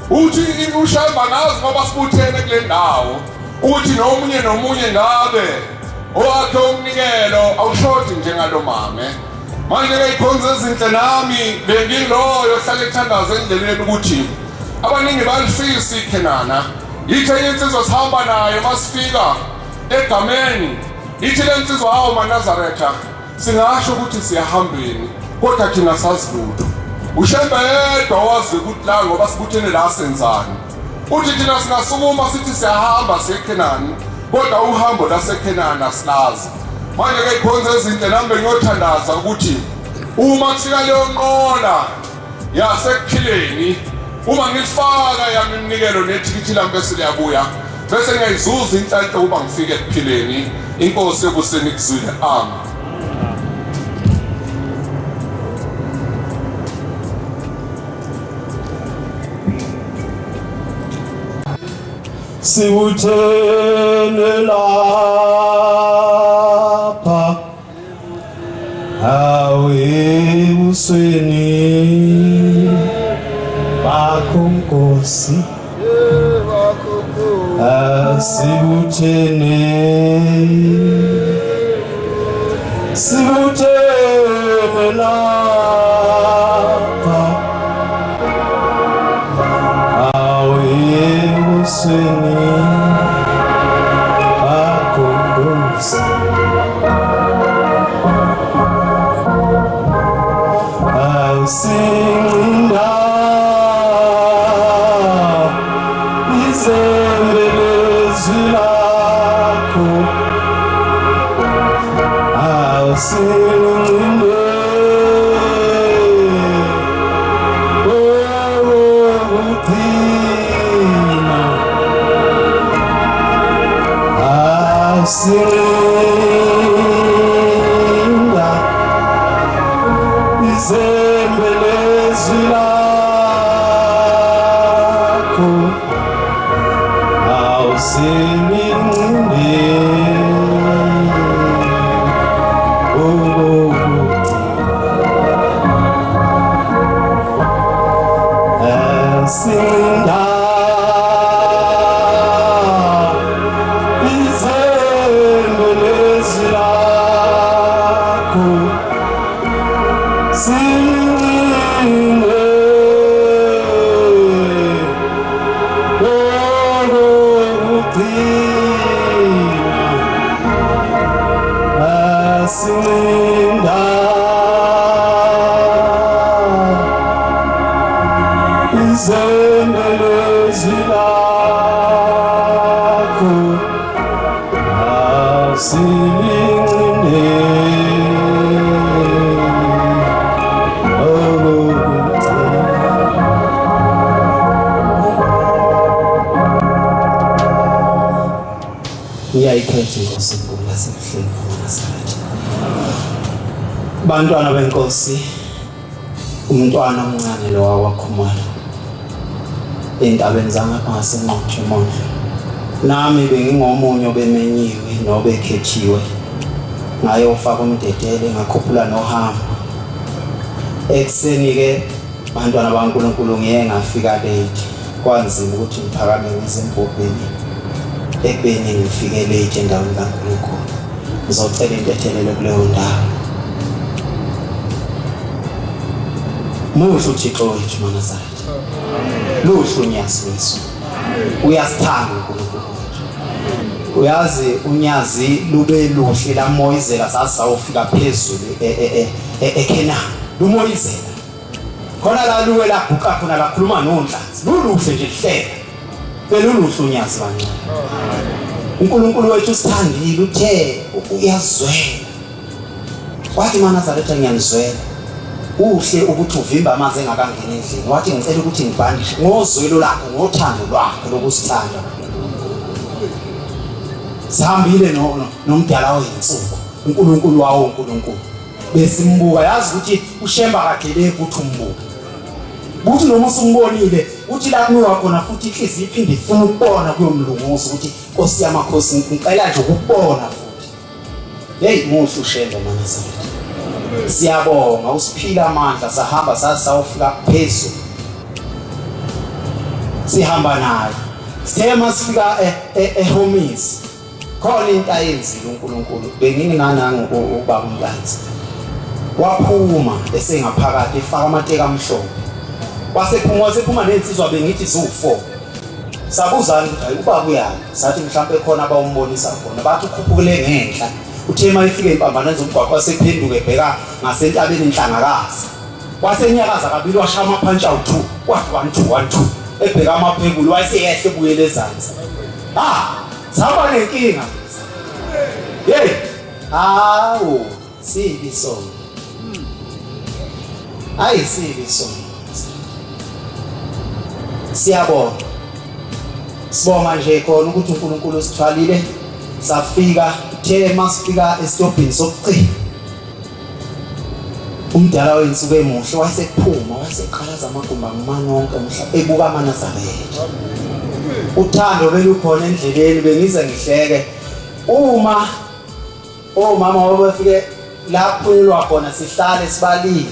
uthi ushamba ngazi ngoba sibuthene kule ndawo uthi nomunye ngabe owakhe umnikelo awushodi njengalo mame manje ke ikhonza ezinhle nami bengiloyo hlala ethandaza endleleni ukuthi abaningi balifisa iKhenana yithi insizwa sihamba nayo masifika egameni yithi lensizwa hawo maNazaretha singasho ukuthi siyahambeni kodwa thina sazilutho ushembe yedwa wazi ukuthi la ngoba sibuthene la senzani uthi thina singasukuma sithi siyahamba seKhenani kodwa uhambo laseKhenani asilazi manje ke ikhonza ezinhle nami ngiyothandaza ukuthi uma kufika leyo nqola yasekuphileni uma ngifaka yami iminikelo nethikithi lami bese liyabuya bese ngiyayizuza inhlanhla ukuba ngifike ekuphileni inkosi ebuseni kuzwile amen. Sibuthene lapha awe busweni bakho Nkosi sibuthene lapha awe busweni bakho Nkosi Sinda izembelezi lakho awusinde obuthina asinda izembelezi lakho awusininde asinda izembelezi lakho izembelezi lakho awusininde ngiyayikhetha inkosi enkulu yasebuhleni kaNazaretha. Bantwana benkosi, umntwana omncane lo wakhumala entabeni zangapha ngaseNquthu-Mondlo. Nami bengingomunye obemenyiwe nobekhethiwe ngayofaka umdedele ngakhuphula nohambo. Ekseni ke bantwana baNkulunkulu ngiye ngafika late, kwanzima ukuthi ngiphakame ngizembobheni ekubeni ngifike late endaweni kaNkulunkulu. Ngizocela indethelelo kuleyo ndawo. Muhle uThixo wethu maNazaretha, luhle unyazi lwesu, uyasithanda uNkulunkulu wethu. Uyazi unyazi lube luhle lamoyizela sasawufika phezulu eKhenani, lumoyizela khona la luwe laguqa khona lakhuluma nonhlanzi, luluhle nje lihleka beluluhle unyazi kancane. uNkulunkulu wethu usithandile, uthe uyazwela wathi maNazaretha ngiyanizwela, uhle ukuthi uvimba amanzi engakangeni endlini, wathi ngicela ukuthi ngibhandishe ngozwelo lakho ngothando lwakho lokusithanda. Sihambile nomdala oyinsuku uNkulunkulu wawo uNkulunkulu besimbuka, yazi ukuthi ushemba kade le ukuthi umbuka Buthi noma usumbonile uthi la kuwa khona futhi inhliziyo iphinde ifuna ukubona kuyomlunguza ukuthi Nkosi yamakhosi ngicela nje ukubona futhi. Hey muhle uShembe maNazaretha. Siyabonga usiphila amandla sahamba sawufika phezulu. Sihamba naye. Sithe masifika eHomisi. Khona into ayenzile uNkulunkulu bengingananga ubaba uMlanzi. Waphuma esengaphakathi efaka amateka amhlophe. Wasephuma nensizwa bengithi zo4. Sabuzana ukuthi hayi ubaba uyaphi. Sathi mhlawumbe khona abawumbonisa khona. Bathi ukhuphukele ngenhla. Uthema ifike impambano zomgwaqo wasephenduka ebheka ngasentabeni inhlangakazi. Wasenyakaza kabili washaya amaphantsha awu2. Wathi 1 2 ebheka amaphekulu wayeseyehle buyele ezantsi. Saba nenkinga. Hey! Awu, sibi sona. Sibi sona. Siyabonga. Sibonga nje khona ukuthi uNkulunkulu usithwalile. Safika, uthe masifika esitobhini sokugcina. Umdala wensuku emuhle wasephuma, waseqhalaza amagumba ngumanonke mhla ebuka amaNazaretha. Uthando belukhona endleleni bengize ngihleke. Omama wabafike lapho khona sihlale sibalile.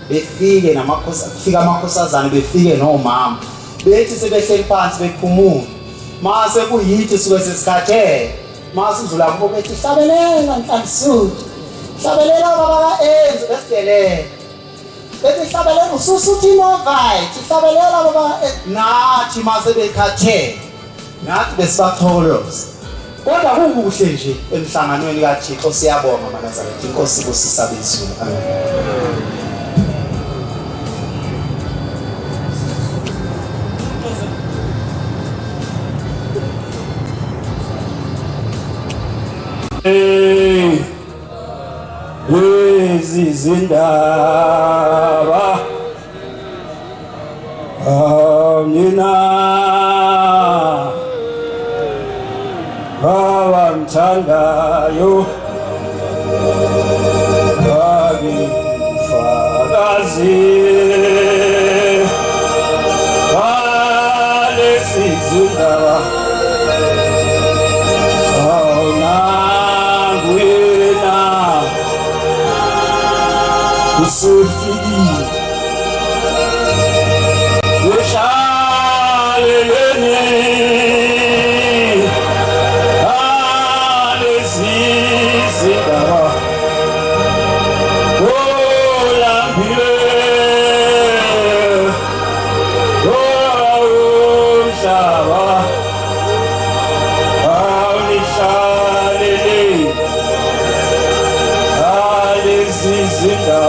Befike kufika amakhosazana befike nomama. Bethi sebehleli phansi bephumula. Mase kuyithi suke sesikhathe. Mase udlula kubo bethi hlabelela Nhlanhlisuthi. Hlabelela baba kaEnzo besidelela. Bethi hlabelela ususuthi Novite. Hlabelela baba nathi mase bekhathe. Nathi besibatholoza. Kodwa kukuhle nje emhlanganweni kaThixo siyabonga maNazaretha inkosi kusisabezulu. Lezi zindaba mina abamthandayo akifakazi lezi zindaba Sophie, Shalene, Alezizera, Olambire, Shava, Shalene, Alezizera.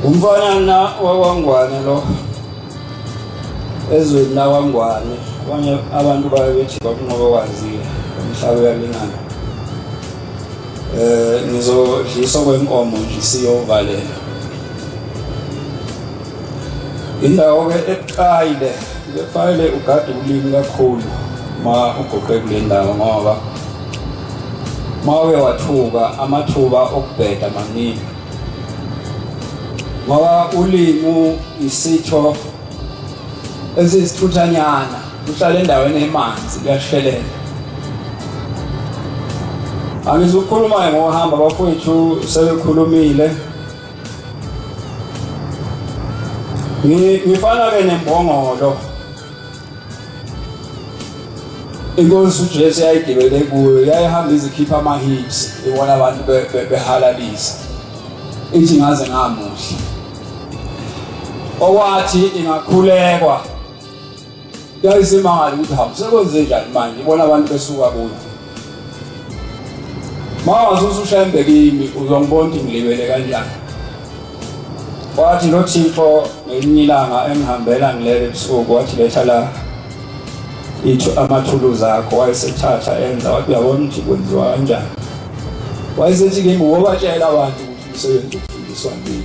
Umfana wakwangwane lo ezweni lakwangwane abanye abantu baye bethi bakunqoba kwaziwe umhlaba uyalingana ngizodlisa kwenkomo nje siyovalela indawo ke eqayile kufanele ugade ulimi kakhulu ma ugoqe kule ndawo ngoba mawe wathuka amathuba okubheda maningi ngoba ulimi isitho ezisithuthanyana uhlala endaweni emanzi kuyashelela. Angizukhuluma ngohamba bafowethu sebekhulumile. Ngifana ke nembongolo. Inkosi uJesu yayigibele kuyo yayihamba izikhipha ama-hits ibona abantu behalalisa. Ithi ngaze ngamuhle. Owathi ingakhulekwa. Yayisemangala ukuthi hawu sekwenze njani manje ibona abantu besuka kuyo. Mawazi uShembe kimi uzongibona ukuthi ngilibele kanjani. Wathi lo Thixo ngelinye ilanga engihambela ngilele ebusuku wathi letha la amathuluzi akho wayesethatha enza wathi uyabona ukuthi kwenziwa kanjani. Wayesethi kimi ngobatshela abantu ukuthi umsebenzi ufundiswa ngini.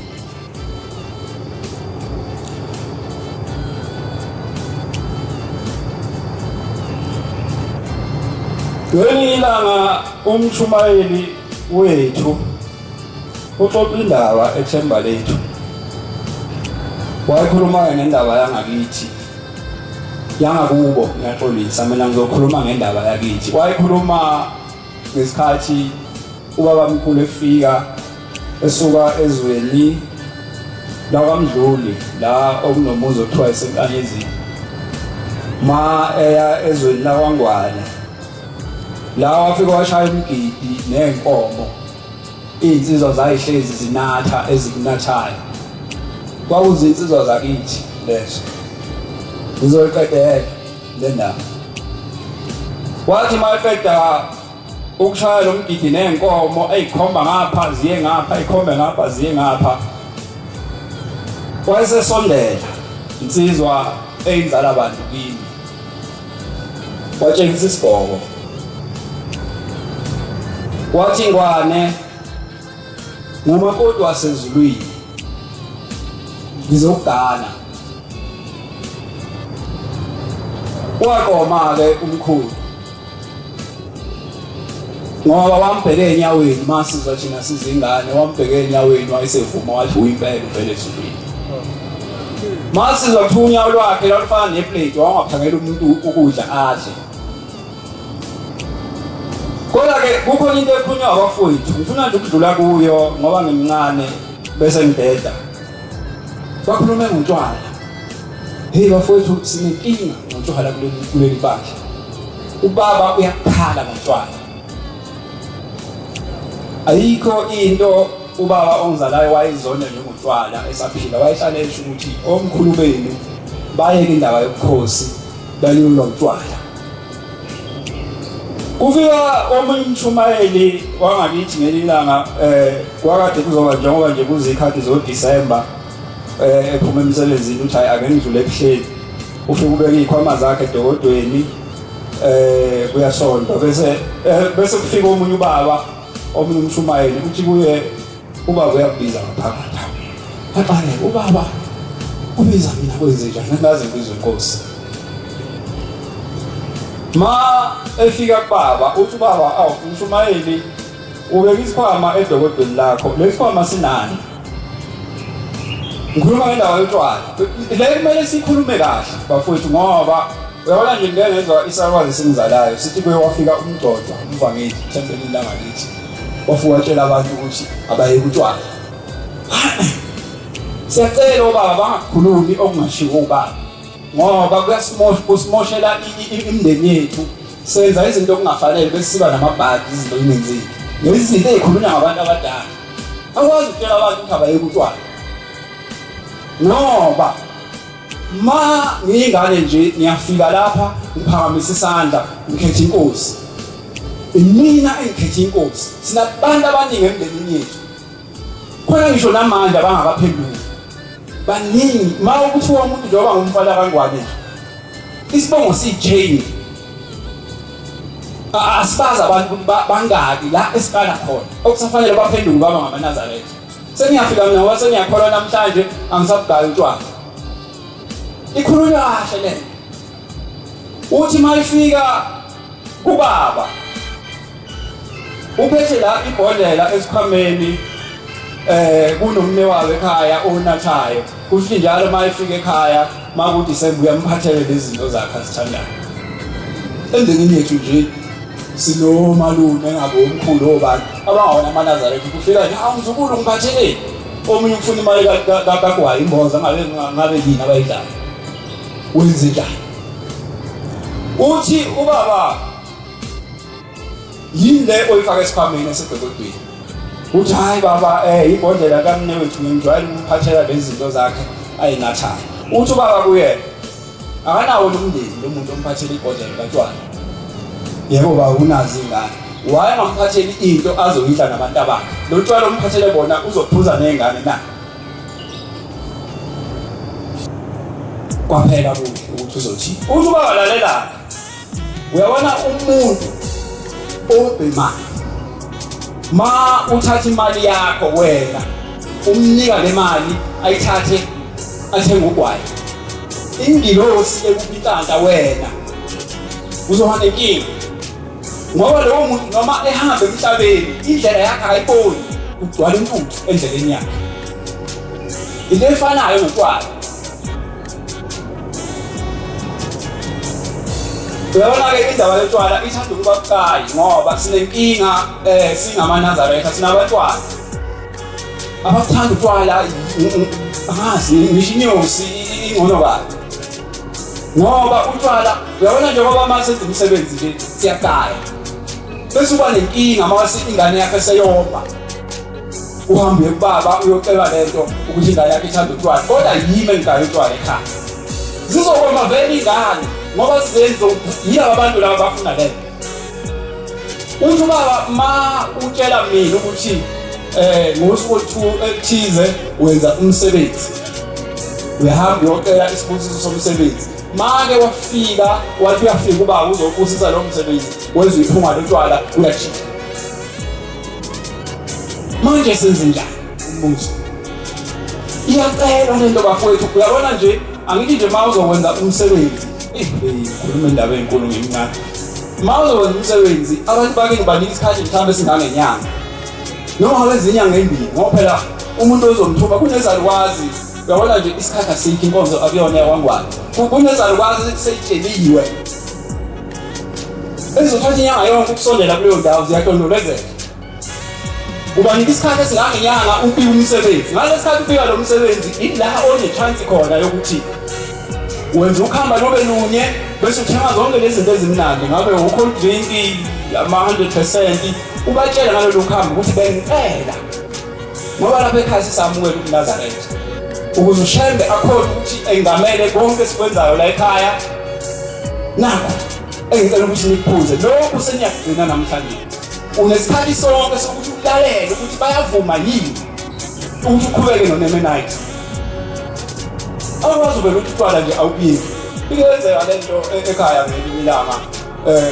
Ngelinye ilanga umshumayeli wethu uxoxa indaba ethemba lethu. Wayikhuluma ngendaba yangakithi. Yangakubo ngiyaxolisa mina ngizokhuluma ngendaba yakithi. Wayikhuluma ngesikhathi ubaba mkhulu efika esuka ezweni la kwaMdluli la okunomuzi othiwa esenkanyezini. Ma eya ezweni la kwaNgwane. La wafika washaya umgidi nenkomo. Insizwa zayihlezi zinatha ezikunathayo. Kwakuzinsizwa zakithi lezo. Ngizoyiqedela le ndaba. Wathi mayiqeda ukushaya lo mgidi nenkomo eyikhomba ngapha ziye ngapha ikhombe ngapha ziye ngapha. Wayesesondela insizwa eyinzala abantu kimi. Watshengisa isigqoko. Wathi Ngwane ngumakoti wasezulwini ngizogana. Waqoma-ke umkhulu ngoba wambheke enyaweni masizwa thina sizingane wambheke enyaweni wayesevuma wathi uyimpela uvele ezulwini. Masizwa kuthi unyawo lwakhe lwalufana neplate wangaphangela umuntu ukudla adle. Kodwa-ke kukhona into ekhulunywa abafowethu ngifuna nje ukudlula kuyo ngoba ngimncane bese ngideda. Bakhulume ngotshwala. Hey bafowethu sinenkinga ngotshwala kuleli bakhe. Ubaba uyakhala ngotshwala. Ayikho into ubaba ongizalayo wayizona njengotshwala esaphila wayehlala esho ukuthi omkhulu benu bayeke indaba yobukhosi balilwa utshwala. Kufika omunye umshumayeli wangakithi ngelilanga kwakade kuzoba njengoba nje kuzikhathi zoDisemba ephuma emsebenzini uthi hayi ake ngidlule ebuhleni. Ufike ubeka izikhwama zakhe edokodweni kuyasonto bese kufika omunye ubaba omunye umshumayeli uthi kuye ubaba uyabiza ngaphakathi. Haqale ubaba ubiza mina kwenze njani ngaze ngizwe inkosi. Ma efika kubaba uthi ubaba awu umshumayeli ubeka isikhwama edokodweni lakho lesikhwama sinani. Ngikhuluma ngendaba yotshwala. Le kumele sikhulume kahle bafowethu ngoba uyabona nje ngengezwa isakwazi singizalayo sithi kuye wafika umgcodwa umvangeli thempelini langakithi. Wafuka watshela abantu ukuthi abayeke utshwala. Siyacela ubaba bangakhulumi okungashiwo ubaba. Ngoba kuyasimoshela imindeni yethu senza izinto okungafanele bese siba namabhadi izinto ezinenzile. Lezi zinto ezikhulunywa ngabantu abadala. Akwazi ukutshela abantu ukuthi abayeke utshwala. Ngoba ma ngingane nje ngiyafika lapha ngiphakamisa isandla ngikhetha inkosi. Mina engikhetha inkosi. Sinabantu abaningi emndenini yethu. Khona ngisho namanje abangakaphenduli. Baningi ma ukuthi umuntu njengoba ngumfana kaNgwane isibongo sichain asibaza abantu ukuthi bangaki la esiqala khona okusafanele baphendule baba ngamaNazaretha. Sengiyafika mina wasengiyakholwa namhlanje angisabugaya utshwala. Ikhulunywa kahle le. Uthi mayifika kubaba uphethe la ibhodlela esikhwameni kunomne wawe ekhaya onathayo kusho njalo mayifika ekhaya makuthi sembuya mphathele lezi zinto zakhe azithandayo. Endengini yethu nje sinomalume ngabo omkhulu obani abangawona amaNazaretha kufika nje ngizukulu ngiphatheleni omunye ufuna imali kaGwayi imboza ngabe yini abayidlayo wenze njani. Uthi ubaba yini le oyifaka esikhwameni esedokodweni. Uthi hayi baba ibhodlela kaMnewethu ngimjwayele umphathela lezi zinto zakhe ayinathayo. Uthi ubaba kuye akanawo umndeni lo muntu omphathela ibhodlela kaTshwana. Yebo baba unazi ingane. Wayengamphatheli into azoyidla nabantu abakhe. Lo Tshwana umphathele bona uzophuza nezingane na. Kwaphela ukuthi uzothini. Uthi ubaba lalela. Uyabona umuntu obhemani ma uthatha imali yakho wena umnika le mali ayithathe athenga ugwayi ingilosi ekuphikanta wena uzohamba inkinga ngoba lowo muntu noma ehamba emhlabeni indlela yakhe ayiboni kugcwala intuthu endleleni yakhe into efanayo notshwala uyabona-ke indaba yotshwala ithanda ukuba bucayi ngoba sinenkinga singamanazaretha sinabantwana abakuthanda utshwala angazi ngisho inyosi ingcono kabi ngoba utshwala uyabona njengoba mase senza umsebenzi nje siyagaya bese uba nenkinga mase ingane yakhe seyomba uhambe kubaba uyocela lento ukuthi ingane yakhe ithanda utshwala kodwa yimi engigaya utshwala ekhaya zizokoma vele ingane ngoba sizenzo yilabo abantu laba bafuna lento uthi ubaba ma utshela mina ukuthi ngosuku ethize wenza umsebenzi uyahamba uyocela isibusiso somsebenzi make wafika wathi uyafika ubaba uzobusisa lo msebenzi wenza iphunga lotshwala uyajika manje senze njani umbuzo iyacela lento bafowethu uyabona nje angithi nje ma uzokwenza umsebenzi khuluma indaba enkulu ngemncane ma uzokwenza umsebenzi abantu bake ngibanika isikhathi mhlawumbe singangenyanga noma ngabenza inyanga embili ngoba phela umuntu ozomthuma kunezalukwazi uyabona nje isikhathi asikho inkonzo akuyona yakwangwane kunezalukwazi seyitsheliwe ezothatha inyanga yonke ukusondela kuleyo ndawo ziyahlondolezeka ubanika isikhathi esingangenyanga ubika umsebenzi ngalesi sikhathi ubika lo msebenzi ila one-chance khona yokuthi wenza ukuhamba lobe lunye bese uthenga zonke lezi zinto ezimnandi ngabe u-cold drink ama-100% ubatshela ngalolu kuhamba ukuthi bengicela ngoba lapha ekhaya sisamukela ukuNazaretha ukuze ushembe akhona ukuthi engamele konke esikwenzayo la ekhaya nakho engicela ukuthi nikuphuze lokhu seniyakugcina namhlanje unesikhathi sonke sokuthi ulalele ukuthi bayavuma yini ukuthi uqhubeke noNemenite awukwazi uvele ukuthi utshwala nje awubiki ikwenzeka lento ekhaya ngelinye ilanga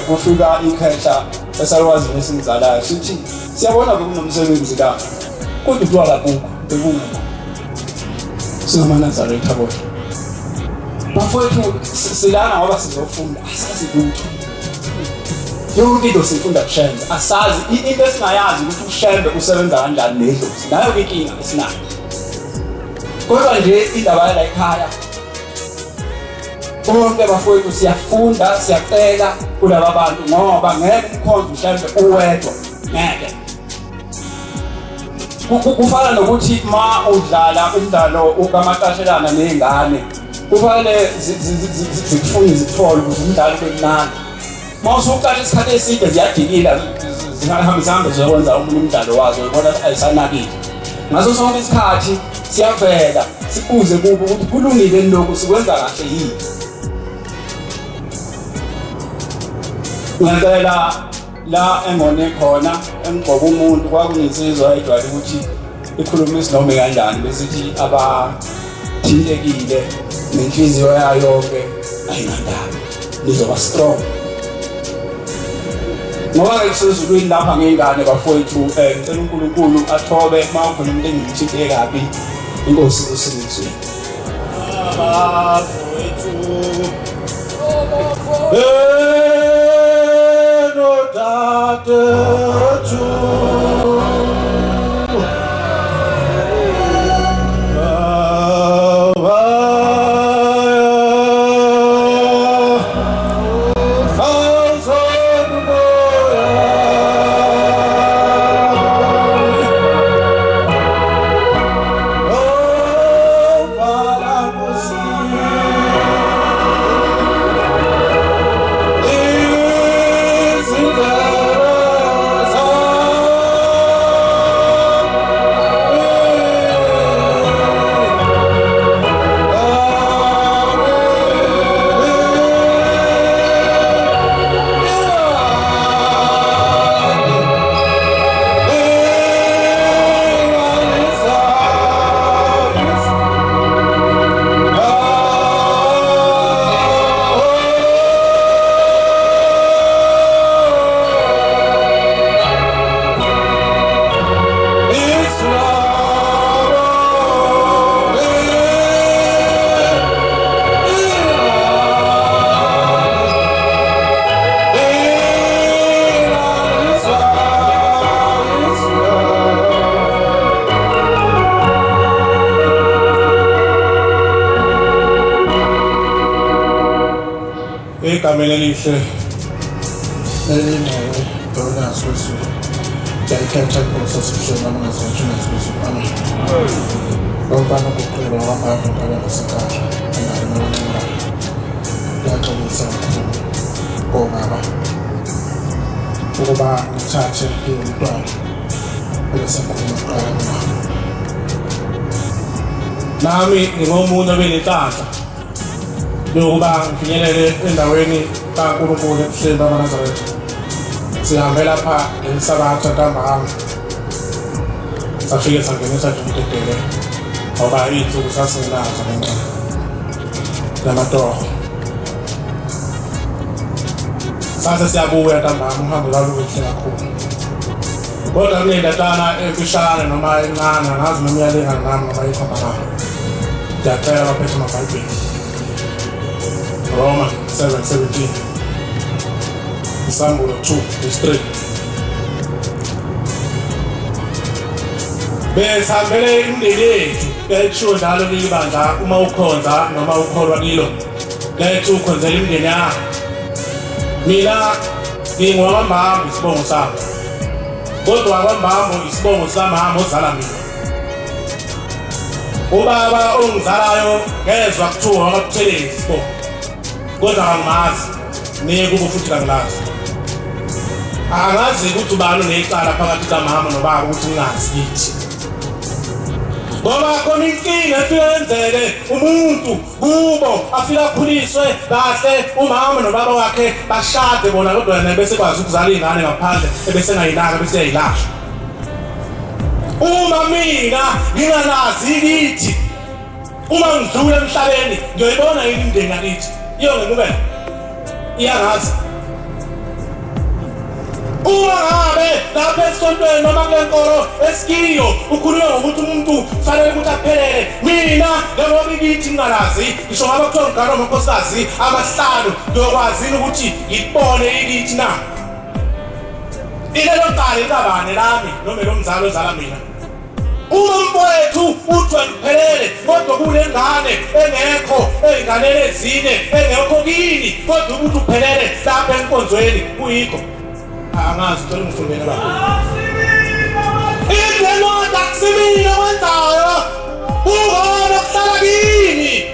kufika ikhehla esalwazi nesingizalayo sithi siyabona kunomsebenzi la kodwa utshwala bukho bekungekho singamanazaretha kodwa bafowethu silana ngoba sizofunda asazi lutho yonke into sifunda kushembe asazi into esingayazi ukuthi ushembe usebenza kanjani nedlozi nayo inkinga esinayo kodwa nje indaba la ekhaya bonke bafowethu siyafunda siyacela kulaba bantu ngoba ngeke umkhonzo mhlambe uwedwa ngeke kufana nokuthi ma udlala umdlalo ukamatashelana nezingane kufanele zikufune zithole ukuthi umdlalo kumnandi ma usuqala isikhathi eside ziyadikila zingahambisanga zokwenza omunye umdlalo wazo ubona ayisanakile ngaso sonke isikhathi siyavela sibuze kubo ukuthi kulungile lokho sikwenza kahle yini ngempela la engone khona engqoba umuntu kwakuyinsizwa ejwayele ukuthi ikhuluma isinome kanjani besithi abathintekile nenhliziyo yayo yonke ayinandaba nizoba strong ngoba ngisezulwini lapha ngengane bafowethu ngicela uNkulunkulu athobe mawukhona umuntu engimthinte kabi inkosi usizwe bafowethu no dadethu egameni elihle elinawe Donas Wesulu ngiyakhetha inkosi esihlelo amangazethuna esiZulu amen ngomfana ukuqhela wamapha phakathi kwesikhathi engalimala yaxolisa ngomama ukuba ngithathe umntwana bese ngikhuluma kuqala nami ngingomuntu obenenhlanhla yokuba ngifinyelele endaweni kaNkulunkulu ebuhleni bamaNazaretha. Sihambe lapha ngesabatha ntambama safike sangenisa nje umdedele ngoba iy'nsuku sasingenazo ngenxa yamatorho. Sase siyabuya ntambama uhambe lwalo luhle kakhulu. Kodwa kunendatana emfishane noma encane angazi noma iyalingana nami noma ikhomba nami. Ngiyacela abaphethe amabhayibheli. Roma 7:17. Isambulo 2:3. Besihambele imindeni yethu besho njalo libandla uma ukhonza noma ukholwa kilo. Lethe ukhonzela imindeni yakho. Mina ngingowamambambo isibongo sami. Kodwa kwambambo isibongo samama ozala mina. Ubaba ongizalayo ngezwe kuthiwa wakuthelezi isibongo. Kodwa angimazi nekubo futhi kangilazi. Angazi ukuthi ubani unecala phakathi kamama nobaba ukuthi ngingazi kithi. Ngoba khona inkinga efika yenzeke umuntu kubo afika akhuliswe kahle umama nobaba wakhe bashade bona kodwa yena bese kwazi ukuzala ingane ngaphandle ebese ngayilaka bese yayilahla. Uma mina ngingalazi kithi uma ngidlula emhlabeni ngiyoyibona yini imindeni yakithi iyonge kube iyangazi. Uma ngabe lapha esontweni noma kwenkolo eskiyo ukhuluma ngokuthi umuntu kufanele ukuthi aphelele mina njengoba ikithi ngingalazi ngisho ngaba kuthiwa ngigana amakhosikazi amahlanu ngiyokwazi ukuthi ngibone ikithi na ilelo cala likabani lami noma lomzali ozala mina. Uma mfowethu uthi ngiphelele kodwa kunengane engekho ey'nganeni ezine engekho kini kodwa ukuthi uphelele lapha enkonzweni kuyikho angazi ukuthi ngifundele lapho. Indlela akusimina wenzayo ungona kuhlala kini.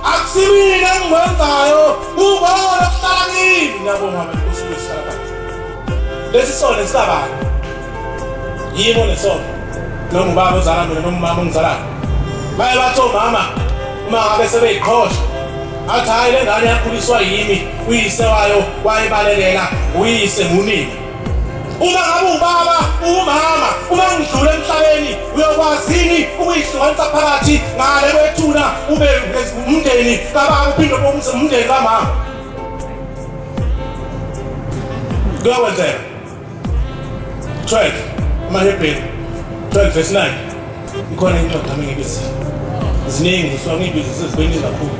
Akusimina engikwenzayo ungona kuhlala kini. Ngiyabonga Nkosi wesihlala phansi. Lesi sona esabani yimo nesona noma ubaba ozala mina noma umama ongizalayo baye bathi omama uma ngabe sebeyiqhosha athi hayi le ngane yakhuliswa yimi uyise wayo wayibalelela uyise munini. Uma ngabe ubaba umama uma ngidlula emhlabeni uyokwazini ukuyihlukanisa phakathi ngale kwethuna ube umndeni kababa uphinde bomse umndeni kamama kuyakwenzeka. 12 amaHebrew 12:9 ikhona incwadi nami ngibizi ziningi so ngibizi sezibeningi kakhulu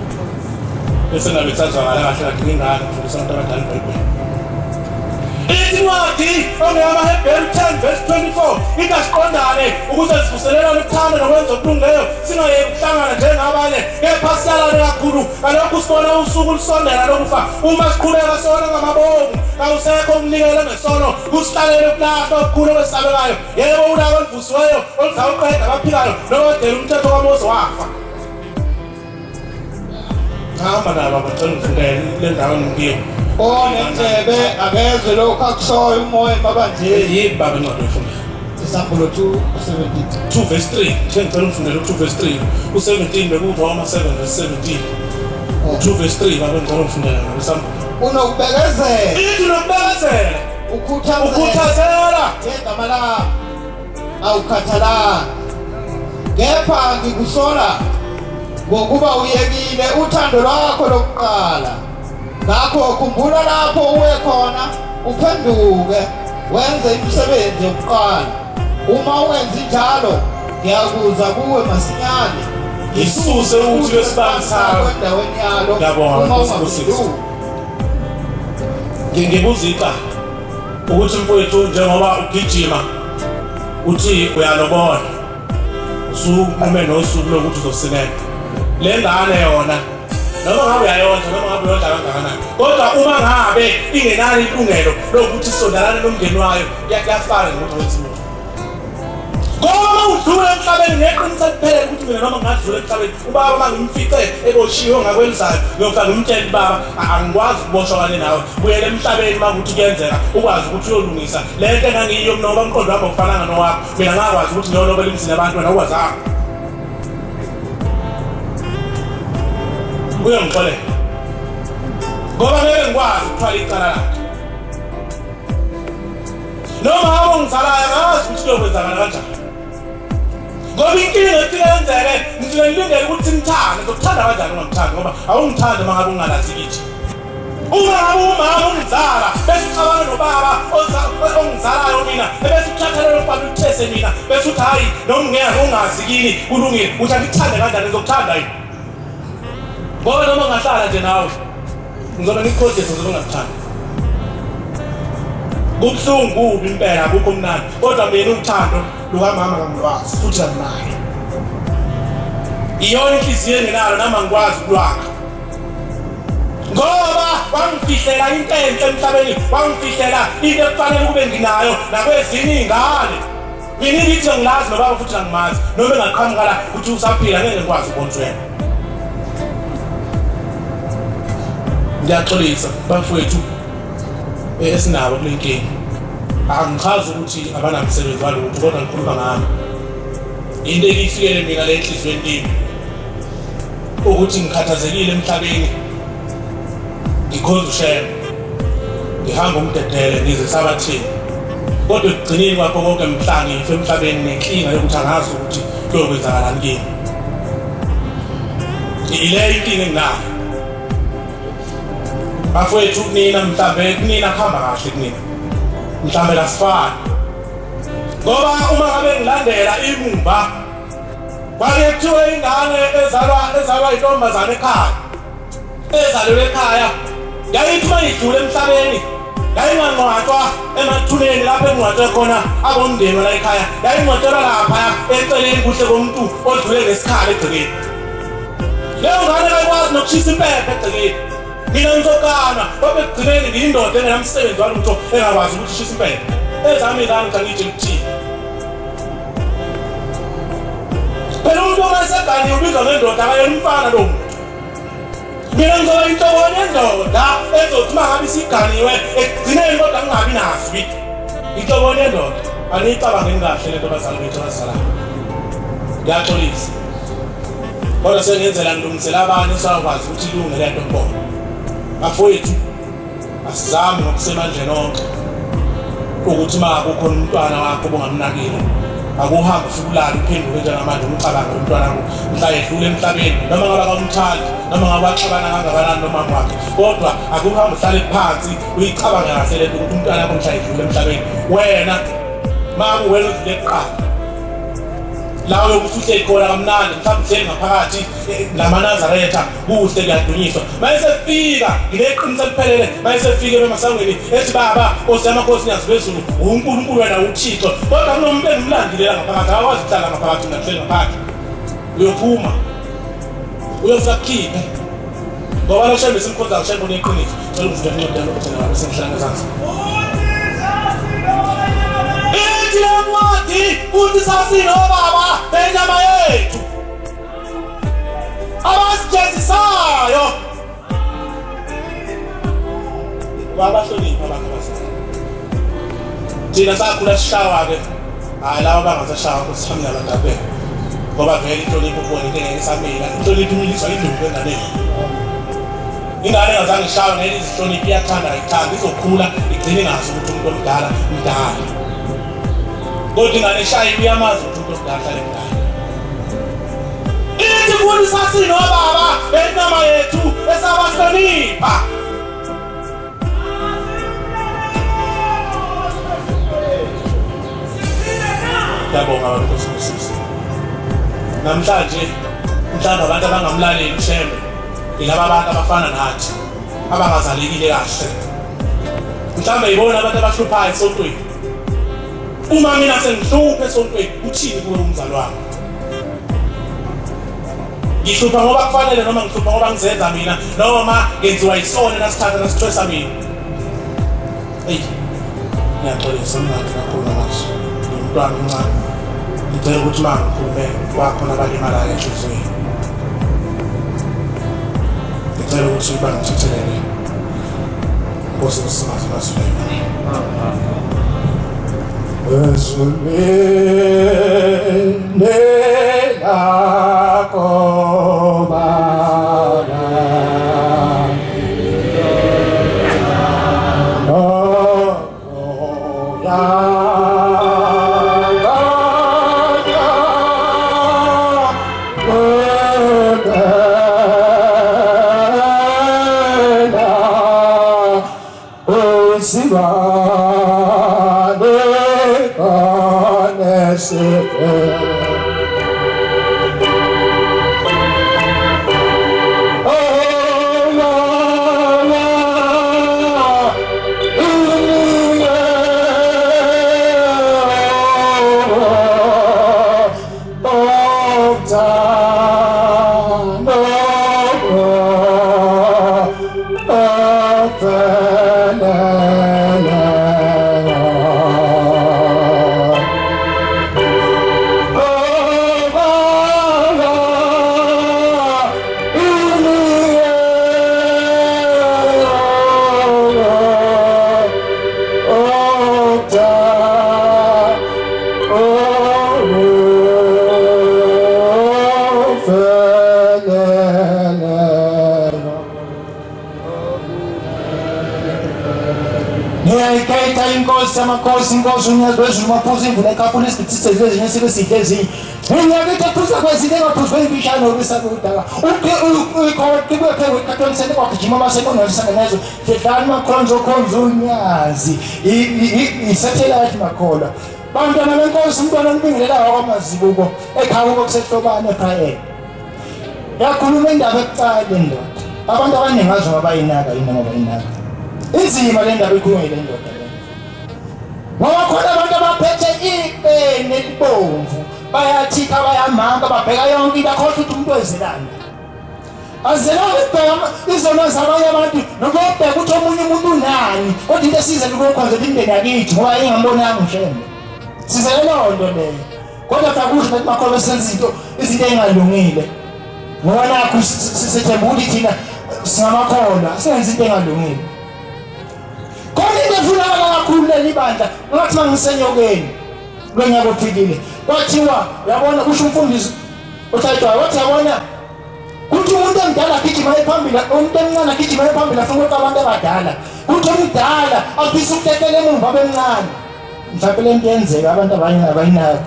bese ngabe thathwa ngala kahle kahle ngingane ngifundisa abantu abadala iBhayibheli. Incwadi amaHebrew 10:24 ingasiqondane ukuze sivuselelane uthando nokwenza okulungileyo singayeki ukuhlangana njengabanye kepha siyalane kakhulu ngalokhu sibona usuku lusondela lokufa. Uma siqhubeka sona ngamabongo kawusekho umnikelo ngesono kusihlalele ukulahla okukhulu okwesabekayo. Yebo ulaka oluvusiweyo oluzawuqeda abaphilayo nokudela umthetho kaMose wafa. Hamba nabo abacela ngifundele le ndawo ngiyo. Onendlebe akezwe lokhu akushoyo umoya emabandleni. Yini baba incwadi oyifunda? Isambulo 2:17. 2:3 ngicela ngifundele 2:3 u17 bekuRoma 7:17. 2:3 baba ngicela ngifundele ngesambulo. Unokubekezela. Ithi unokubekezela ukhuthazela ngegama lami awukhathalanga. Kepha ngikusola ngokuba uyekile uthando lwakho lokuqala. Ngakho khumbula lapho uwe khona uphenduke wenze imisebenzi yokuqala. Uma wenza njalo ngiyakuza kuwe masinyane Ngisuse ukuthi lesibani sakho endaweni yalo. Ngiyabonga, Uma Nkosi ungaphenduki ngibuza iqala ukuthi mfowethu njengoba ugijima uthi uyalobola usukume nosuku lokuthi uzosinela le ngane yona noma ngabe uyayonda noma ngabe uyonda kangakanani kodwa uma ngabe ingenalo ilungelo lokuthi isondelane nomndeni wayo kuyafana nokuthi wenza umuntu ngoba udlula emhlabeni ngeqiniso kuphela ukuthi mina noma ngadlula emhlabeni ubaba mangimfice eboshiwe ngakwelizayo ngiyofika ngimtshela baba angikwazi ukuboshwa kanye nawe buyela emhlabeni makuthi kuyenzeka ukwazi ukuthi uyolungisa le nto engangiyo noma umqondo wami ofananga nowakho mina ngakwazi ukuthi ngiyolobela imizini yabantu wena ukwazanga uyangixolela ngoba ngeke ngikwazi ukuthwala icala lakhe noma ngabe ngizalayo ngazi ukuthi kuyokwenzakala kanjani ngoba inkinga efika yenzeke ngifike ngilindele ukuthi ngithande ngizokuthanda kanjani ungamthandi ngoba awungithandi uma ngabe ungalazi kithi uma ngabe umama ungizala bese ucabana nobaba ongizalayo mina ebese ukuthathalela ubaba uthese mina bese uthi hayi noma ngeke ungazi kini kulungile uthi angikuthande kanjani ngizokuthanda yini ngoba noma ngahlala nje nawe ngizobe ngikukhohlisa ngizobe ngakuthanda kubuhlungu kubi impela akukho mnandi kodwa mina uthando lukamama kamlwazi futhi anginayo iyona inhliziyo enginalo nami angikwazi ukulwakha ngoba wangifihlela into enhle emhlabeni wangifihlela into ekufanele kube nginayo nakwezinye iy'ngane mina ngithi ngilazi nobaba futhi angimazi noma engaqhamuka la ukuthi usaphila ngeke ngikwazi ukubona wena ngiyaxolisa bafowethu esinabo kule nkinga angichazi ukuthi abanamsebenzi walutho kodwa ngikhuluma ngami into eyifikele mina le enhliziyweni yami ukuthi ngikhathazekile emhlabeni ngikhoza ushema ngihamba umdedele ngize sabathini kodwa ekugcineni kwakho konke mhla ngife emhlabeni nenkinga yokuthi angazi ukuthi kuyokwenzakalani kimi ile inkinga enginayo bafowethu kunina mhlambe kunina kuhamba kahle kunina mhlambe lasifana ngoba uma ngabe ngilandela imumba kwakuthiwa ingane ezalwa intombazane ekhaya ezalelwe ekhaya yayithi uma idlule emhlabeni yayingangcwatshwa emathuneni lapho engcwatshwe khona abomndeni la ekhaya yayingcwatshelwa lapha eceleni kuhle komuntu odlule ngesikhala egcekeni leyo ngane kayikwazi nokushisa impepho egcekeni mina ngizokana ngoba ekugcineni ngiyindoda engenamsebenzi walutho engakwazi ukuthi ishisa impepho ezami ingane ngangitshe kuthini phela umuntu ongasegani ubizwa ngendoda akayena umfana lo muntu mina ngizoba inhlobonye yendoda ezothi uma ngabe isiganiwe ekugcineni kodwa kungabi nazwi inhlobonye yendoda aniyicabangeni kahle le nto bazali bethu abazalayo ngiyaxolisa kodwa sengenzela ngilungisela abanye sakwazi ukuthi ilunge le nto mbona bafowethu asizame ngokusemandleni onke ukuthi uma kukhona umntwana wakho obungamnakile akuhambe ufikulala uphenduke njengamanje umcabanga umntwana wakho mhla edlule emhlabeni noma ngabe akamthandi noma ngabe axabana kangakanani nomama wakhe kodwa akuhambe uhlale phansi uyicabange kahle le nto ukuthi umntwana wakho mhla edlule emhlabeni wena mama wena udlule kuqala lawo yokusuhle ikhona kamnandi mhlawumbe uhleli ngaphakathi namanazaretha kuhle kuyadunyiswa mayesefika ngineqiniso eliphelele mayesefika emasangweni ethi baba Nkosi yamakhosi nyaziphezulu uNkulunkulu wena uThixo kodwa kunomuntu engimlandilela ngaphakathi akwazi ukuhlala ngaphakathi ngahleli ngaphakathi uyophuma uyofika kukhiphe ngoba lo shembe simkhonza ushembe uneqiniso cela uvule incwadi yakho ukuthi ngabe sengihlala ngezansi Ncwadi ukuthi sasino baba benyama yethu abasijezisayo wabahlonipha abantu abasana thina sakhula sishawa-ke hayi laba bangasashawa kusihambela abantu abena ngoba vele inhlonipho khona into engeke isamila inhlonipho imiliswa induku enganeni ingane engazange ishawe ngeke izihlonipho iyathanda ayithanda izokhula igcine ingazi ukuthi umuntu omdala mdala kodwa ingane eshayiwe uyamazi ukuthi umuntu omdala hlale mdala ithi futhi sasino baba benyama yethu esabahlonipha Ngiyabonga baba Nkosikazi. Namhlanje mhlawumbe abantu abangamlaleli uShembe ilaba abantu abafana nathi abangazalekile kahle. Mhlawumbe yibona abantu abahluphayo esontweni. Uma mina sengihluphe esontweni uthini kuwe umzali wami? Ngihlupha ngoba kufanele noma ngihlupha ngoba ngizenza mina noma ngenziwa yisona nasithatha nasistressa mina. Hey. Ngiyaxolisa manje kakhulu manje. Ngumntwana omncane. Ngicela ukuthi mangikhulume wakhona abalimalayo enhlizweni. Ngicela ukuthi bangithethelele. Nkosi usimazi masifike. Ezulwini lakho Baba, Inkosi unyazo wezulu maphuzu imvula ekhaphula isibhitise ezinye sibe sihle ezinye. Ngiyakethe phuza kwezile ngaphuzwe impishano obisakudala. Ukhokhe kwephe kwekatholisene kwagijima abasekonalisana nezo. Dedlani makhonzo khonzo unyazi. I-satellite makhola. Bantwana benkosi umntwana ombingelela kwamazibuko ekhawuko kusehlobane ephayeni. Yakhuluma indaba ebucayi ndoda. Abantu abaningi azo abayinaka inoma bayinaka. Inzima le ndaba ikhulunywa le ndoda. Ngoba khona abantu abaphethe ipeni elibomvu bayathika bayamanga babheka yonke into akhohle ukuthi umuntu wezelana. Azelana ukubheka izono zabanye abantu nokubheka ukuthi omunye umuntu unani kodwa into esize ukukhonza imindeni yakithi ngoba ingambonanga uShembe. Sizele lonto leyo. Kodwa fakuhle ukuthi makhobe senza izinto engalungile. Ngoba nakho sithemba ukuthi thina singamakholwa senza into engalungile. Khona into efunakala kakhulu leli bandla ngathi mangisenyokeni lonyaka ophilile kwathiwa yabona kusho umfundisi uThayitwa wathi yabona kuthi umuntu omdala agijima ephambili umuntu omncane agijima ephambili afuna ukuthi abantu abadala kuthi omdala afisa ukutekela emumva abemncane mhlawumbe le nto yenzeka abantu abayinaka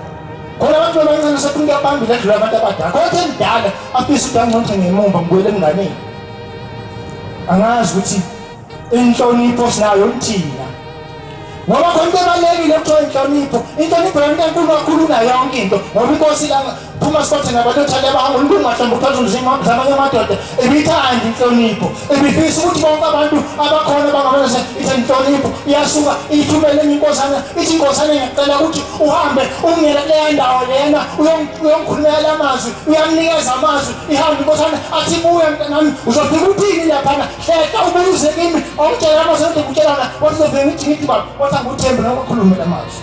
khona abantu abancane sephuma phambili edlula abantu abadala kodwa omdala afisa ukuthi angconce ngemumva ngibuyele emnganeni. Angazi ukuthi inhlonipho sinayo thina ngoba khona into ebalulekile ukuthola inhlonipho yonke enkulu kakhulu nayo yonke into ngoba inkosi la phuma sikhothe nabantu othanda bahamba ungahlamba ukuthatha uzima zamanye amadoda ebithanda inhlonipho ebifisa ukuthi bonke abantu abakhona bangabenza inhlonipho iyasuka ithumele inkosana ithi inkosana ngicela ukuthi uhambe ungena kuleya ndawo lena uyongikhulumela amazwi uyamnikeza amazwi ihambe inkosana athi buya mntanami uzofika uthini laphana hleka ubuze kimi awutshela amazwi ukutshelana wazofika ngithi baba wathi nguThembe nokukhulumela amazwi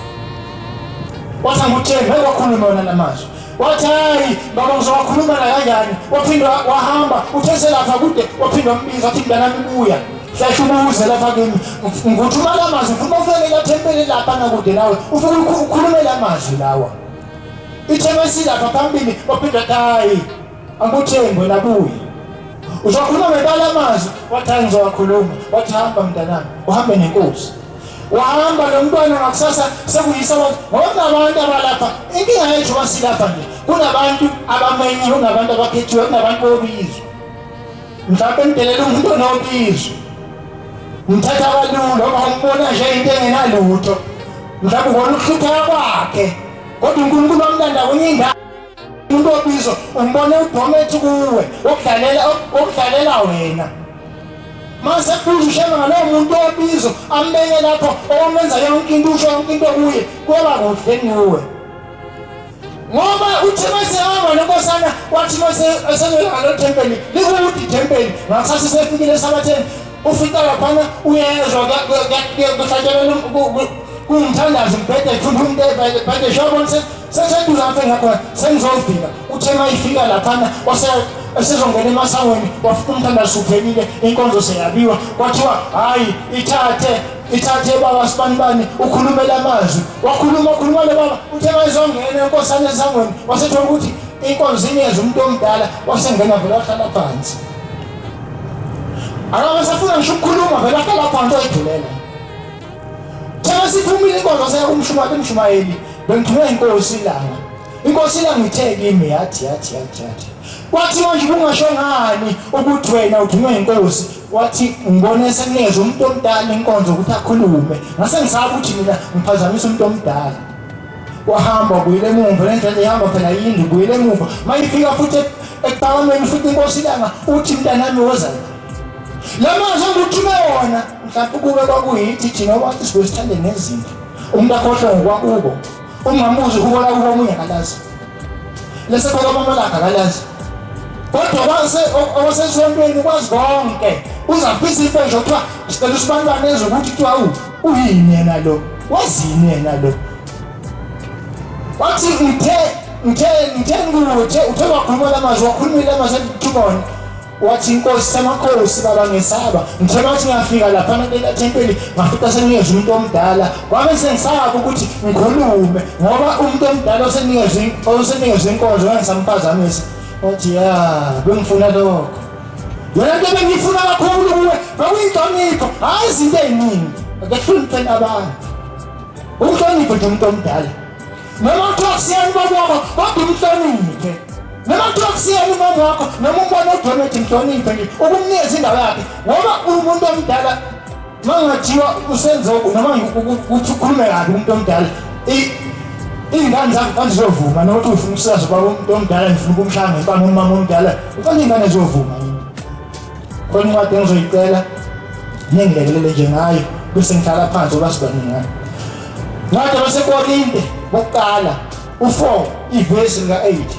wathi nguThembe nokukhulumela namazwi wathi hayi baba ngizokhuluma la kanjani waphinda wahamba uthese lapha kude waphinda wambiza athi mntanami buya hlahla ubuze lapha kimi ngikuthumela amazwi ufuna ufike la thempeli lapha nakude nawe ufuna ukukhulumela amazwi lawa ithembe silapha phambili waphinda hayi anguThembe nabuya uzokhuluma ngebala amazwi wathi ngizowakhuluma wathi hamba mntanami uhambe nenkosi wahamba lo mntwana ngakusasa sekuyisa ngoba abantu abalapha inkinga yethu wasilapha nje kunabantu abamenyi kunabantu abakhethiwe kunabantu bobizwa mhlawumbe ngidelela umuntu onobizwa ngithatha kalula ngoba ngibona nje into engenalutho mhlawumbe ubona ukuhlupheka kwakhe kodwa uNkulunkulu wamlanda kwenye indawo umuntu obizo umbone uDomethi kuwe okudlalela wena mase kushema ngalo muntu obizo ambeke lapho omenza yonke into usho yonke into kuye kuba kuhle niwe ngoba uthi masehamba nonkosana wathi masengena tempeli likuthi tempeli ngasase sefikile sabatheni ufika lapha uyezwa kuhlatshelwa kumthandazo mbhede ufunda umuntu ebhede shobona seseduza apha ngakhona sengizofika uthe mayifika laphana esizongena emasangweni wafika umthandazo uphelile inkonzo seyabiwa kwathiwa hayi ithathe baba sibanibani ukhulumela amazwi wakhuluma le baba uthe mayizongena enkosana esangweni wasethola ukuthi inkonzo inikeza umuntu omdala wasengena vele wahlala phansi akabasafuna ngisho ukukhuluma vele wahlala phansi wayidulela thema siphumile inkonzo sekumshumayeli bengithunywe inkosi ilanga inkosi ilanga ithe kimi yathi wathi manje bungasho ngani ukuthi wena uthunywe inkosi wathi ngibone sekunikeza umuntu omdala inkonzo ukuthi akhulume ngase ngisaba ukuthi mina ngiphazamisa umuntu omdala wahamba kuyile emuva lendlela ihamba phela yindi kuyile emuva mayifika futhi ekuphakameni futhi inkosi ilanga uthi mntanami woza lamazwi ngithume wona mhlawumbe kube kwakuyithi thina abantu sibesithande nezinto umuntu akhohlwe ngokwakubo ungamuzi ukubona kuba omunye akalazi lese kwamama lakhe akalazi kodwa owasesontweni kwazi konke uzafisa impesho kuthiwa sicela usibantwana ezwe ukuthi kuthiwa uyini yena lo wazini yena lo wathi ngithe uthe wakhuluma lamazwi wakhulumile lamazwi ethubona wathi inkosi samakhosi baba ngesaba ngithe bathi ngiyafika lapha nakela tempeli ngafika sengiyeza umuntu omdala kwabe sengisaba ukuthi ngikhulume ngoba umuntu omdala osenikeza inkonzo ngisamphazamisa wathi bengifuna lokho yena nto bengifuna kakhulu kuwe bekuyinhlonipho hayi izinto eziningi akuhlonipheni abantu uhloniphe nje umuntu omdala noma kuthiwa kusiyani babakho kodwa umhloniphe noma kuthiwa kusiyani umama wakho noma umbone uDomethi mhloniphe nje ukumnikeza indawo yakhe ngoba umuntu omdala mangathiwa usenzoku noma ukhulume kabi umuntu omdala ingane zakho manje zovuma nokuthi ufuna ukusazi baba umuntu omdala ngifuna ukumshaya ngempama umama omdala ufana ingane zovuma khona incwadi engizoyicela ningilekelele nje ngayo bese ngihlala phansi obasibaningi ngayo ngathi baseKorinte bokuqala u4 ivesi lika8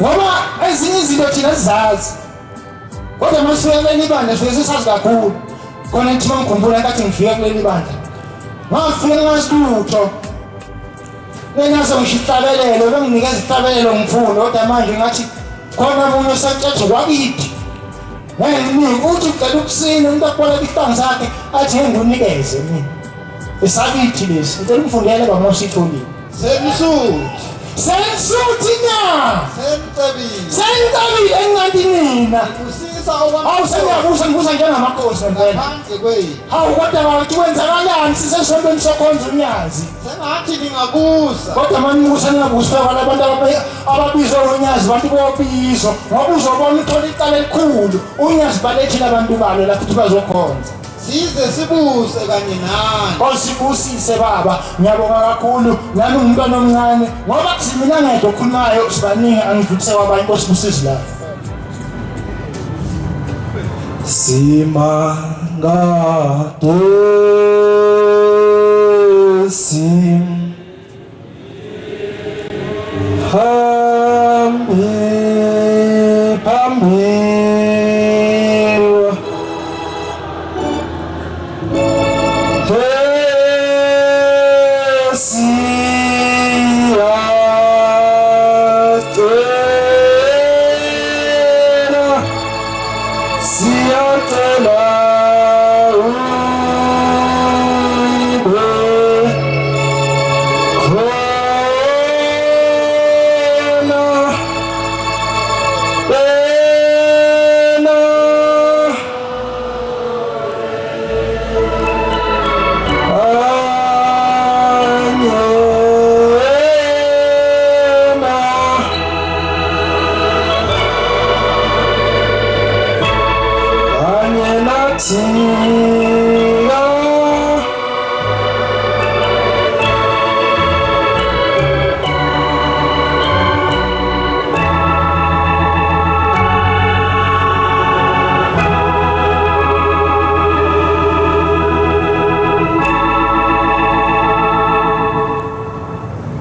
ngoba ezinye izinto thina sizazi kodwa masifika kuleli bandla sifike sisazi kakhulu khona ngithi mangikhumbula nkathi ngifika kuleli bandla ngafika ngasilutho ngenase ngishihlabelelo benginikeza ihlabelelo ngifuna kodwa manje ngathi khona umuntu osathatha kwakithi nginingi uthi ucela ukusina umuntu akubona ihlanga zakhe athi ngingunikeze mina esakithi lesi ngicela umfundele bamositholile Sensuthi na Sentabile engathi nina ngibuza njengamakhosi ngempela hawu kodwa bathi wenzakalani sisesontweni sokhonza unyazi sengathi ningabuza kodwa manje ngibuza ningabuza faka labantu ababizwa unyazi bantu bobizwa ngoba uzobona uthola icala elikhulu unyazi balethile abantu balo lapho ukuthi bazokhonza size sibuse kanye nani osibusise baba ngiyabonga kakhulu nami ngumntwana omncane ngoba mina ngedwa okhulumayo sibaningi angidlulise kwabanye osibusisi la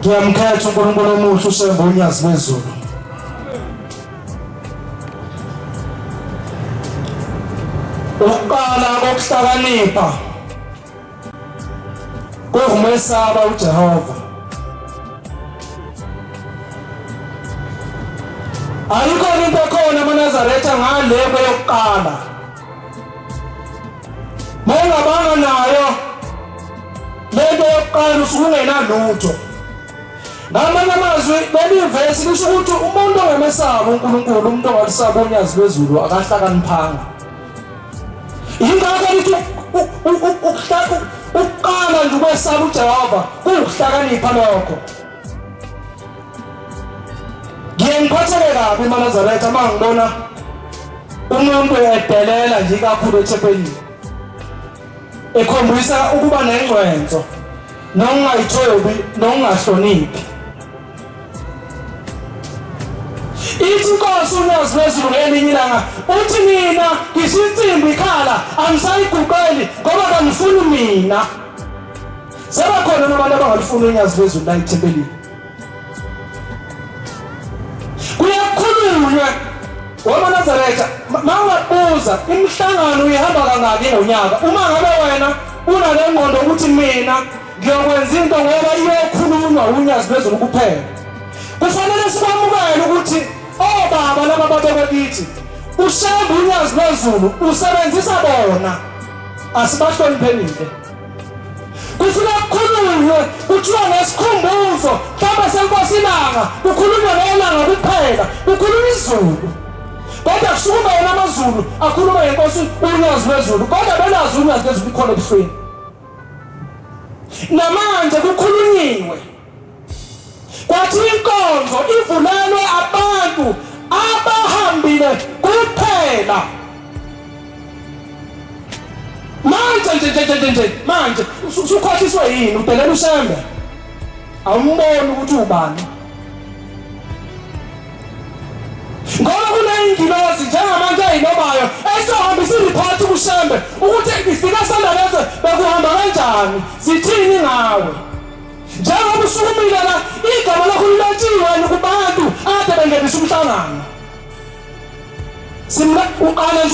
ngiyamkhetha uNkulunkulu omuhle uShembe uNyazi bezulu. Ukuqala kokuhlakanipha kuvumesaba uJehova. Ayikho into ekhona eMaNazaretha ngale yokuqala. Mangabanga nayo lento yokuqala usungenalutho. Ngamanye amazwi leli verse lisho ukuthi umuntu ongamesaba uNkulunkulu, umuntu ongalisaba uNyazi bezulu akahlakaniphanga. Ingakho lithi ukuqala nje ukwesaba uJehova kuwukuhlakanipha lokho. Ngiyengiphathele kabi eMaNazaretha mangibona umuntu edelela nje kakhulu eThempelini, ekhombisa ukuba nengcwenzo nokungayithobi nokungahloniphi. Ithi inkosi uNyazi bezulu ngelinye ilanga uthi mina ngisinsimbi ikhala angisayiguqeli ngoba ngangifuni mina. Sebakhona nabantu abangalifuni uNyazi bezulu la eThempelini. Kuyakhulunywa waMaNazaretha mangabuza imihlangano uyihamba kangaki ngonyaka. Uma ngabe wena unale ngqondo ukuthi mina ngiyokwenza into ngoba iyokhulunywa uNyazi bezulu kuphela, kufanele sikwamukele ukuthi obaba laba babeke kithi uShembe uNyazi bezulu usebenzisa bona, asibahloniphenile. Kufika kukhulunywe kuthiwa ngesikhumbuzo mhlawumbe senkosi ilanga, kukhulunywa nelanga kuphela, kukhulunywa izulu. Kodwa kusukuma yena amazulu akhuluma ngenkosi uNyazi bezulu, kodwa belazi uNyazi bezulu ikhona ebufeni. Namanje kukhulunyiwe kwathi inkonzo ivulelwe abantu abahambile kuphela. Manje usukhothiswe yini udelela uShembe? Awumboni ukuthi ubani? Ngoba kuneyingilozi njengamanje eyinobayo esohambisa iripoti kuShembe ukuthi ifika sandaleze bekuhamba kanjani, zithini ngawe. Njengoba usukumile la igama lakho lilotshiwe kubantu ade bengenisa umhlangano. Simla uqala